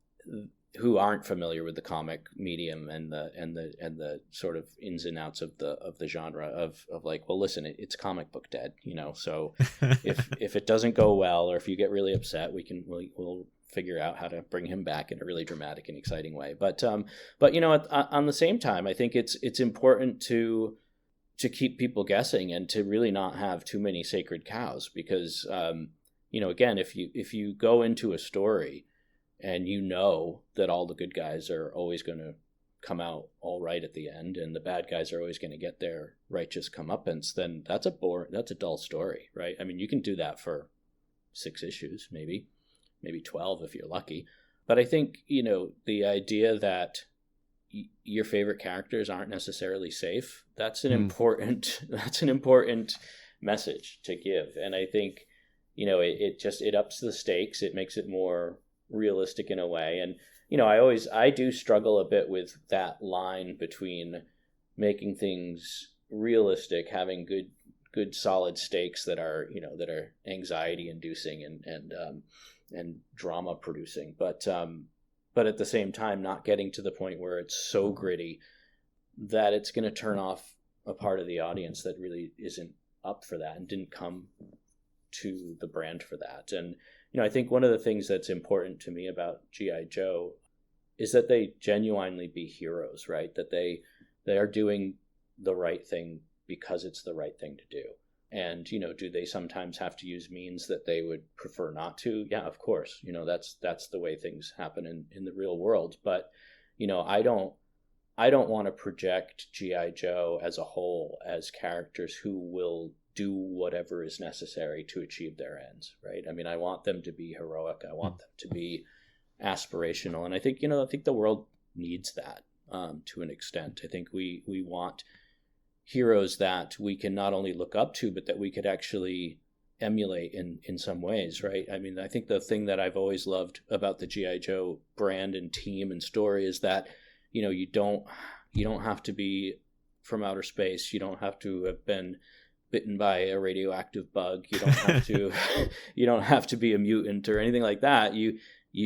who aren't familiar with the comic medium and the sort of ins and outs of the genre of like, well, listen, it's comic book dead, So if it doesn't go well, or if you get really upset, we'll figure out how to bring him back in a really dramatic and exciting way. But on the same time, I think it's important to keep people guessing and to really not have too many sacred cows, because again, if you go into a story and that all the good guys are always going to come out all right at the end, and the bad guys are always going to get their righteous comeuppance, then that's a dull story, right? I mean, you can do that for 6 issues, maybe 12 if you're lucky. But I think, the idea that your favorite characters aren't necessarily safe, that's an important message to give. And I think, it ups the stakes. It makes it more realistic in a way. And, I do struggle a bit with that line between making things realistic, having good solid stakes that are anxiety inducing and drama producing, but at the same time not getting to the point where it's so gritty that it's going to turn off a part of the audience that really isn't up for that and didn't come to the brand for that. And I think one of the things that's important to me about G.I. Joe is that they genuinely be heroes, right? That they are doing the right thing because it's the right thing to do. And, do they sometimes have to use means that they would prefer not to? Yeah, of course. That's the way things happen in the real world. But, I don't want to project G.I. Joe as a whole as characters who will do whatever is necessary to achieve their ends, right? I mean, I want them to be heroic. I want them to be aspirational. And I think, the world needs that to an extent. I think we want heroes that we can not only look up to, but that we could actually emulate in some ways, right? I mean, I think the thing that I've always loved about the G.I. Joe brand and team and story is that, you don't have to be from outer space. You don't have to have been bitten by a radioactive bug. You don't have to, you don't have to be a mutant or anything like that. You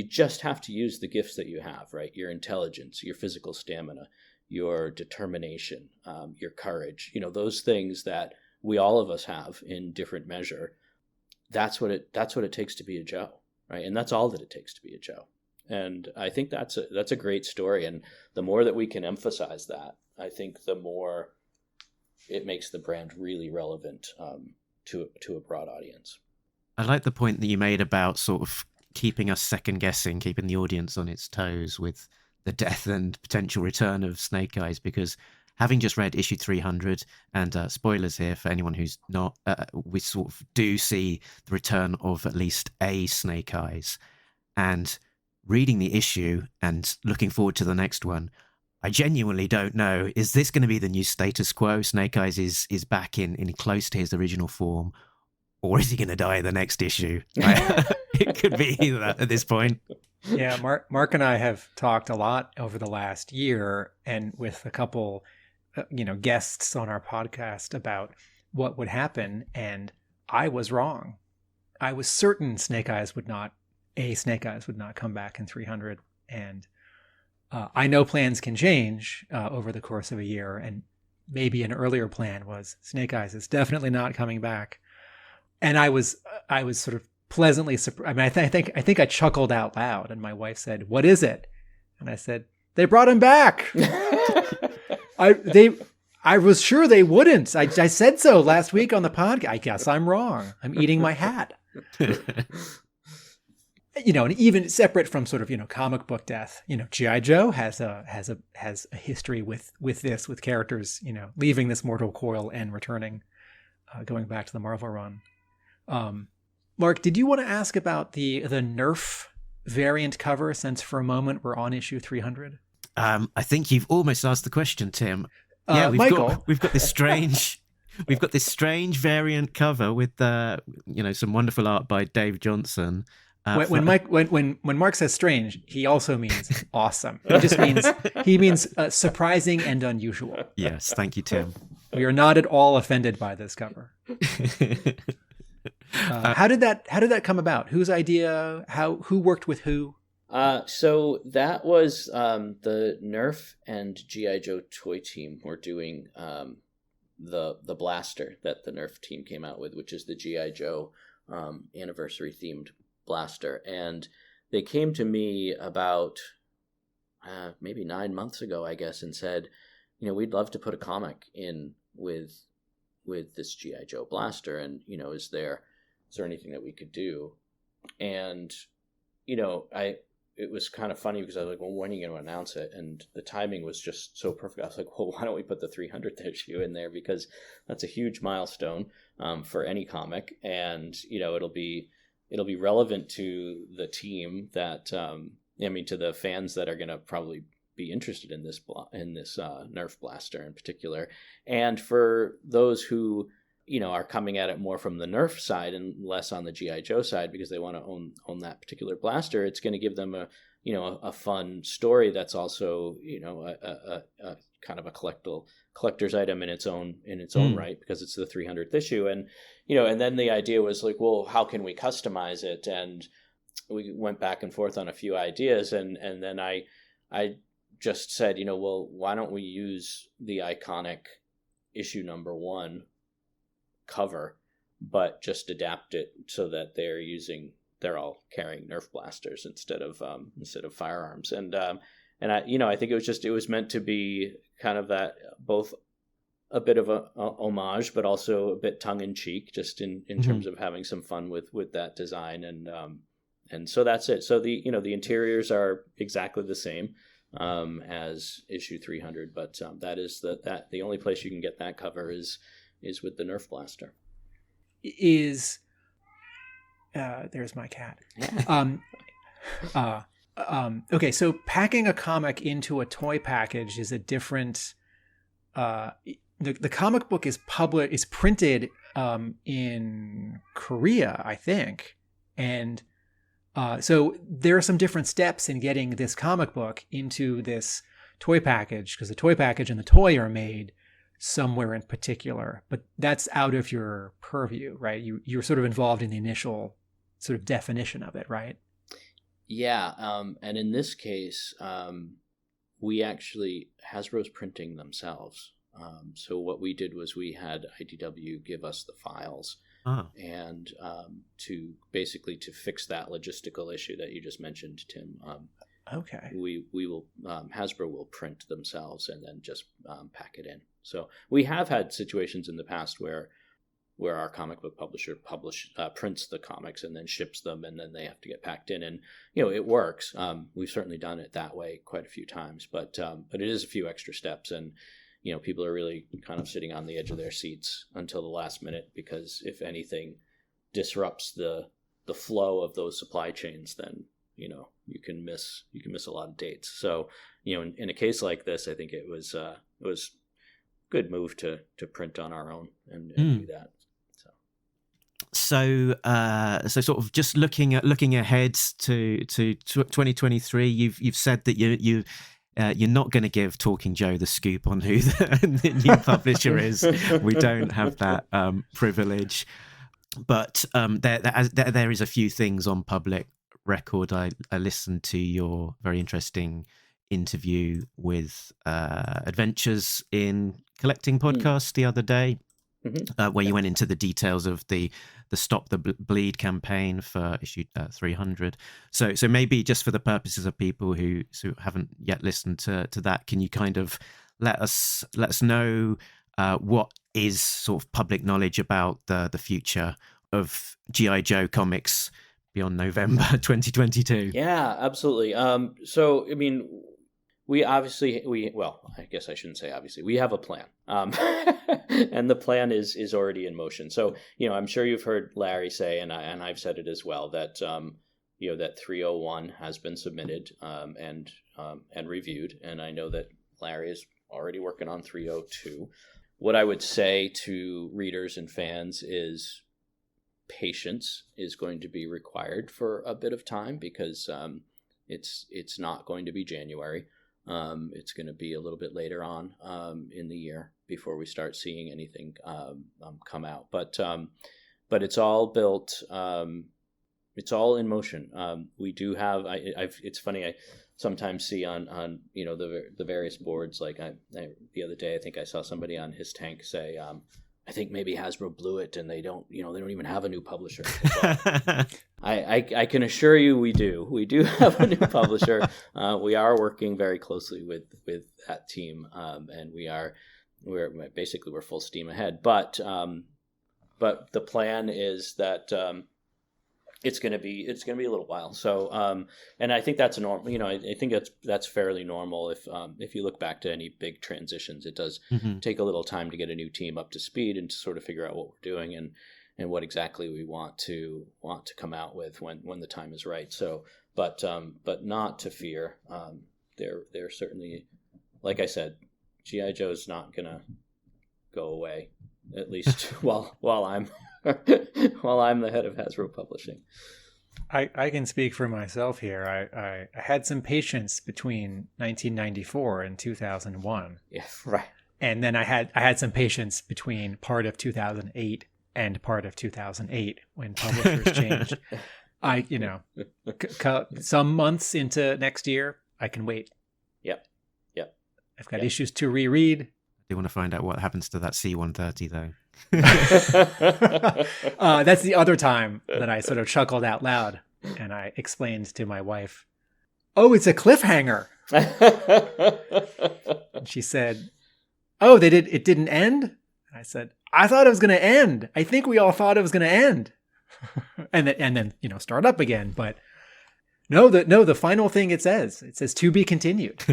just have to use the gifts that you have, right? Your intelligence, your physical stamina, your determination, your courage, those things that all of us have in different measure. That's what it takes to be a Joe, right? And that's all that it takes to be a Joe. And I think that's a great story. And the more that we can emphasize that, I think the more it makes the brand really relevant to a broad audience. I like the point that you made about sort of keeping us second guessing, keeping the audience on its toes with the death and potential return of Snake Eyes, because having just read issue 300, and spoilers here for anyone who's not, we sort of do see the return of at least a Snake Eyes. And reading the issue and looking forward to the next one, I genuinely don't know, is this going to be the new status quo? Snake Eyes is back in close to his original form, or is he going to die in the next issue? It could be either at this point. Yeah, Mark and I have talked a lot over the last year, and with a couple, guests on our podcast about what would happen, and I was wrong. I was certain Snake Eyes would not come back in 300, and I know plans can change over the course of a year, and maybe an earlier plan was Snake Eyes is definitely not coming back. And I was sort of pleasantly surprised. I mean, I think I chuckled out loud, and my wife said, "What is it?" And I said, "They brought him back." I was sure they wouldn't. I said so last week on the podcast. I guess I'm wrong. I'm eating my hat. And even separate from sort of, comic book death, G.I. Joe has a history with this, with characters, leaving this mortal coil and returning, going back to the Marvel run. Mark, did you want to ask about the Nerf variant cover, since for a moment we're on issue 300? I think you've almost asked the question, Tim. We've got this strange variant cover with some wonderful art by Dave Johnson. When Mark says strange, he also means awesome. It just means surprising and unusual. Yes, thank you, Tim. We are not at all offended by this cover. How did that come about? Whose idea? Who worked with who? So that was the Nerf and G.I. Joe toy team were doing the blaster that the Nerf team came out with, which is the G.I. Joe anniversary themed blaster. And they came to me about maybe 9 months ago, I guess, and said, we'd love to put a comic in with this G.I. Joe blaster, and is there anything that we could do? And it was kind of funny because I was like, well, when are you going to announce it? And the timing was just so perfect. I was like, well, why don't we put the 300th issue in there, because that's a huge milestone for any comic, and it'll be relevant to the team that to the fans that are going to probably be interested in this Nerf blaster in particular, and for those who are coming at it more from the Nerf side and less on the G.I. Joe side because they want to own that particular blaster. It's going to give them a fun story that's also a kind of a collector's item in its own right, because it's the 300th issue. And and then the idea was like, well, how can we customize it? And we went back and forth on a few ideas, and then I just said, well, why don't we use the iconic issue number 1 cover, but just adapt it so that they're all carrying Nerf blasters instead of firearms. And I think it was meant to be kind of that, both a bit of a homage, but also a bit tongue in cheek, just in terms of having some fun with that design. And so that's it. So the interiors are exactly the same as issue 300, but that is the only place you can get that cover is with the Nerf blaster. There's my cat. Okay, so packing a comic into a toy package is a different. The comic book is printed in Korea, I think, and so there are some different steps in getting this comic book into this toy package, because the toy package and the toy are made somewhere in particular, but that's out of your purview, right? You're sort of involved in the initial sort of definition of it, right? Yeah, and in this case, Hasbro's printing themselves. So what we did was we had IDW give us the files, and to fix that logistical issue that you just mentioned, Tim. Okay. We will Hasbro will print themselves and then just pack it in. So we have had situations in the past where our comic book publisher prints the comics and then ships them, and then they have to get packed in, and it works. We've certainly done it that way quite a few times, but it is a few extra steps, and people are really kind of sitting on the edge of their seats until the last minute, because if anything disrupts the flow of those supply chains, then you can miss a lot of dates. So in a case like this, I think it was a good move to print on our own and do that. So sort of just looking ahead to 2023, you've said that you're not going to give Talking Joe the scoop on who the new publisher is. We don't have that privilege, but there is a few things on public record. I listened to your very interesting interview with Adventures in Collecting podcast the other day. Where you went into the details of the Stop the Bleed campaign for issue 300. So maybe just for the purposes of people who haven't yet listened to that, can you kind of let us know what is sort of public knowledge about the future of G.I Joe comics beyond November 2022? Yeah, absolutely. So I mean, well, I guess I shouldn't say obviously. We have a plan, and the plan is already in motion. So I'm sure you've heard Larry say, and I've said it as well, that that 301 has been submitted and reviewed, and I know that Larry is already working on 302. What I would say to readers and fans is patience is going to be required for a bit of time, because it's not going to be January. It's going to be a little bit later on in the year before we start seeing anything come out. But it's all built. It's all in motion. We do have. It's funny. I sometimes see on the various boards. Like the other day, I think I saw somebody on his tank say, I think maybe Hasbro blew it, and they don't even have a new publisher. Well, I can assure you we do. We do have a new publisher. We are working very closely with that team, and we're full steam ahead. But the plan is that it's going to be a little while. So and I think that's normal. I think that's fairly normal. If you look back to any big transitions, it does take a little time to get a new team up to speed and to sort of figure out what we're doing and what exactly we want to come out with when the time is right. So, but not to fear. They're certainly, like I said, G.I. Joe's not gonna go away, at least while I'm while I'm the head of Hasbro Publishing. I can speak for myself here. I had some patience between 1994 and 2001. Yeah, right. And then I had some patience between part of 2008 and part of 2008 when publishers changed. Some months into next year, I can wait. Yep. I've got issues to reread. I do want to find out what happens to that C-130 though. That's the other time that I sort of chuckled out loud and I explained to my wife, "Oh, it's a cliffhanger." And she said, "Oh, it didn't end?" And I said, "I thought it was going to end. I think we all thought it was going to end." and then start up again, but no, the final thing it says to be continued.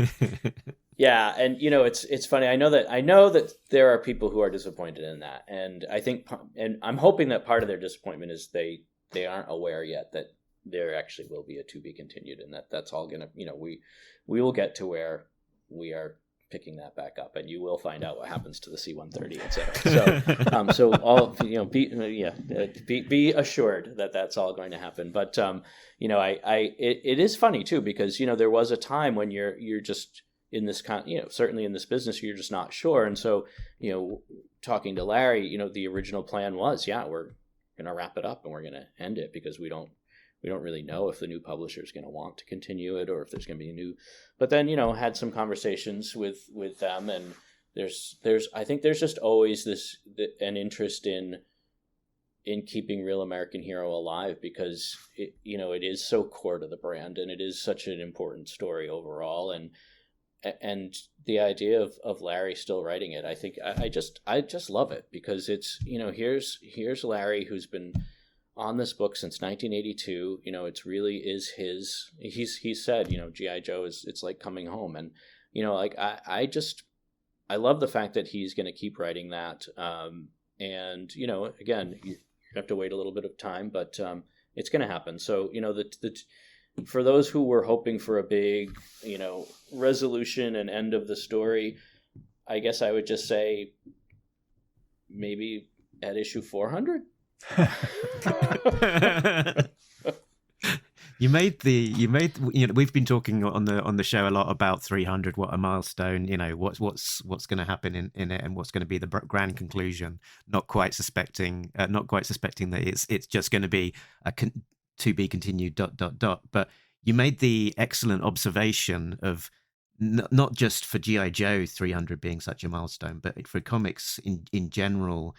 Yeah, and it's funny. I know that there are people who are disappointed in that, and I think, and I'm hoping that part of their disappointment is they aren't aware yet that there actually will be a to be continued, and that's all gonna, we will get to where we are picking that back up, and you will find out what happens to the C-130, etc. So all be assured that that's all going to happen. But it is funny too, because there was a time when you're just in this certainly in this business, you're just not sure. And so, talking to Larry, the original plan was, we're going to wrap it up and we're going to end it, because we don't really know if the new publisher is going to want to continue it or if there's going to be a new, but then, had some conversations with them, and I think there's just always an interest in keeping Real American Hero alive, because it is so core to the brand, and it is such an important story overall. And the idea of Larry still writing it, I think I just love it, because it's, here's Larry, who's been on this book since 1982. It's really is he's said, G.I. Joe it's like coming home. And, I love the fact that he's going to keep writing that. And, again, you have to wait a little bit of time, but it's going to happen. So, for those who were hoping for a big, resolution and end of the story, I guess I would just say maybe at issue 400. We've been talking on the show a lot about 300, what a milestone, what's going to happen in it and what's going to be the grand conclusion, not quite suspecting that it's just going to be to be continued ... But you made the excellent observation of not just for G.I Joe 300 being such a milestone, but for comics in general,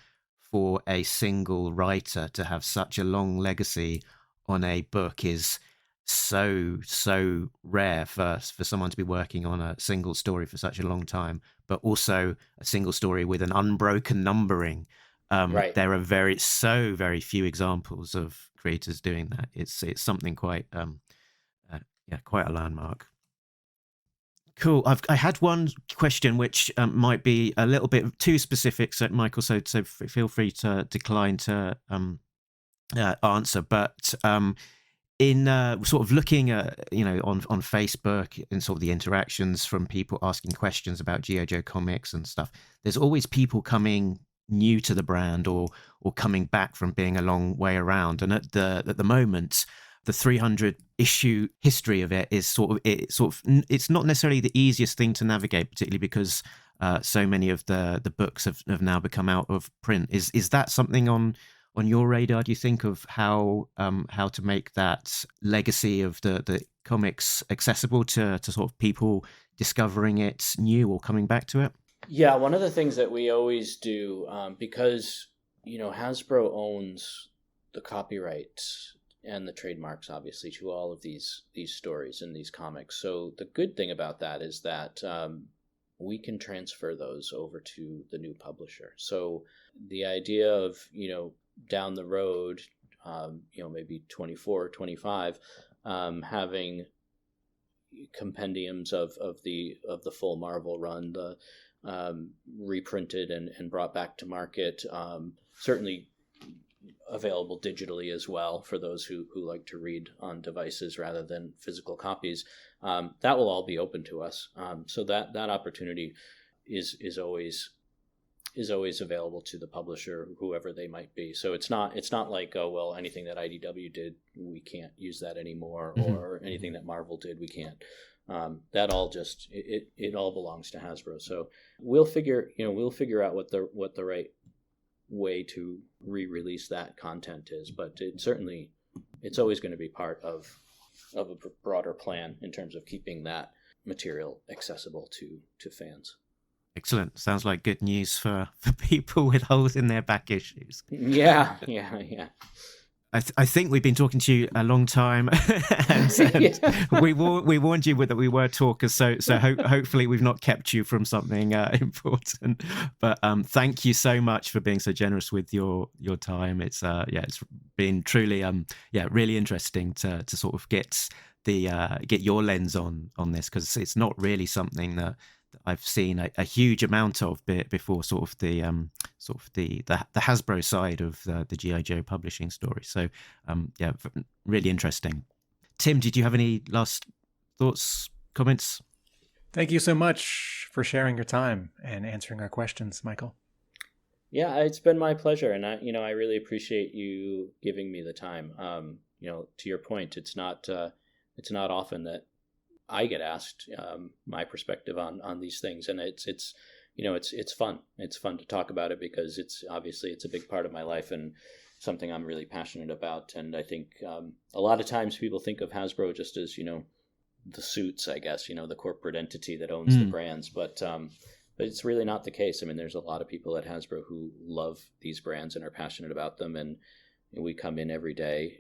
for a single writer to have such a long legacy on a book is so rare for someone to be working on a single story for such a long time, but also a single story with an unbroken numbering. Right. There are very few examples of creators doing that. It's something quite quite a landmark. Cool. I had one question which might be a little bit too specific, so Michael, so feel free to decline to answer. But in sort of looking at on Facebook and sort of the interactions from people asking questions about G.I Joe comics and stuff, there's always people coming new to the brand or coming back from being a long way around. And at the moment, the 300 issue history of it is it's not necessarily the easiest thing to navigate, particularly because so many of the books have now become out of print. Is that something on your radar, do you think, of how to make that legacy of the comics accessible to sort of people discovering it new or coming back to it? Yeah, one of the things that we always do, because Hasbro owns the copyrights and the trademarks, obviously, to all of these stories and these comics. So the good thing about that is that we can transfer those over to the new publisher. So the idea of down the road, maybe 24, 25, having compendiums of the full Marvel run, the reprinted and brought back to market, certainly available digitally as well for those who like to read on devices rather than physical copies. That will all be open to us. So that opportunity is always available to the publisher, whoever they might be. So it's not like, oh, well, anything that IDW did, we can't use that anymore, or anything that Marvel did, we can't. That all just it all belongs to Hasbro. So we'll figure out what the right way to re-release that content is, but it's always going to be part of a broader plan in terms of keeping that material accessible to fans. Excellent. Sounds like good news for people with holes in their back issues. Yeah. I think we've been talking to you a long time, and we warned you that we were talkers, so hopefully we've not kept you from something important. But thank you so much for being so generous with your time. It's been truly really interesting to sort of get your lens on this, because it's not really something that I've seen a huge amount of before, sort of the Hasbro side of the G.I Joe publishing story. So really interesting. Tim, did you have any last thoughts, comments? Thank you so much for sharing your time and answering our questions, Michael. Yeah, it's been my pleasure, and I really appreciate you giving me the time. To your point, it's not often that I get asked my perspective on these things, and it's fun. It's fun to talk about it because it's a big part of my life and something I'm really passionate about. And I think a lot of times people think of Hasbro just as the suits, I guess, the corporate entity that owns the brands, but it's really not the case. I mean, there's a lot of people at Hasbro who love these brands and are passionate about them, and we come in every day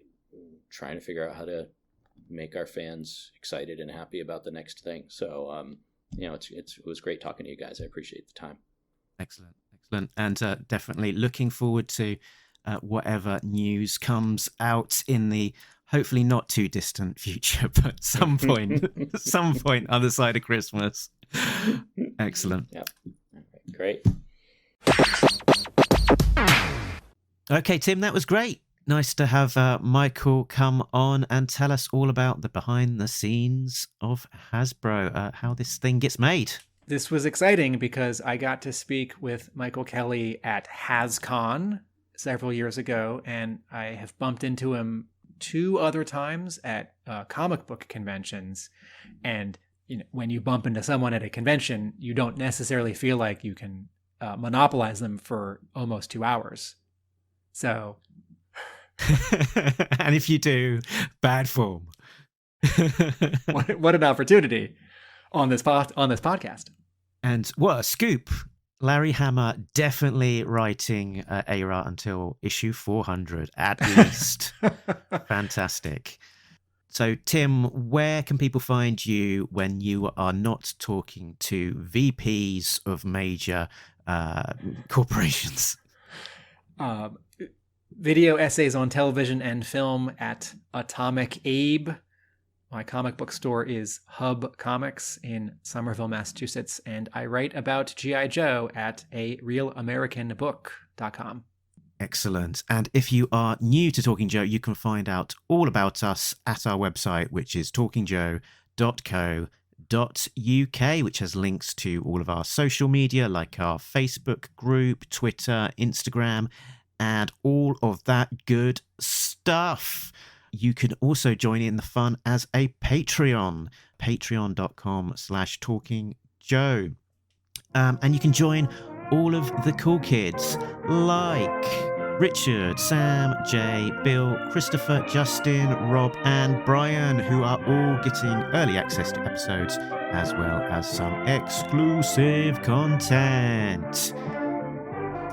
trying to figure out how to make our fans excited and happy about the next thing. So, it was great talking to you guys. I appreciate the time. Excellent. And definitely looking forward to whatever news comes out in the hopefully not too distant future, but some point other side of Christmas. Excellent. Yeah. great. Okay, Tim, that was great. Nice to have Michael come on and tell us all about the behind the scenes of Hasbro, how this thing gets made. This was exciting because I got to speak with Michael Kelly at HasCon several years ago, and I have bumped into him 2 other times at comic book conventions. And when you bump into someone at a convention, you don't necessarily feel like you can monopolize them for almost 2 hours. So, and if you do, bad form. what an opportunity on this podcast. And what a scoop! Larry Hama definitely writing ARA until issue 400 at least. Fantastic. So, Tim, where can people find you when you are not talking to VPs of major corporations? Video essays on television and film at Atomic Abe. My comic book store is Hub Comics in Somerville, Massachusetts, and I write about G.I. Joe at arealamericanbook.com. Excellent. And if you are new to Talking Joe, you can find out all about us at our website, which is talkingjoe.co.uk, which has links to all of our social media, like our Facebook group, Twitter, Instagram, and all of that good stuff. You can also join in the fun as a Patreon, patreon.com/talkingjoe. And you can join all of the cool kids like Richard, Sam, Jay, Bill, Christopher, Justin, Rob, and Brian, who are all getting early access to episodes as well as some exclusive content.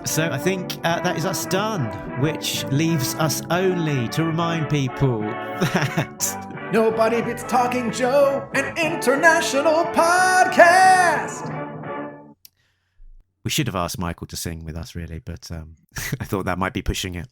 So I think that is us done, which leaves us only to remind people that Nobody Beats Talking Joe, an international podcast! we should have asked Michael to sing with us, really, but I thought that might be pushing it.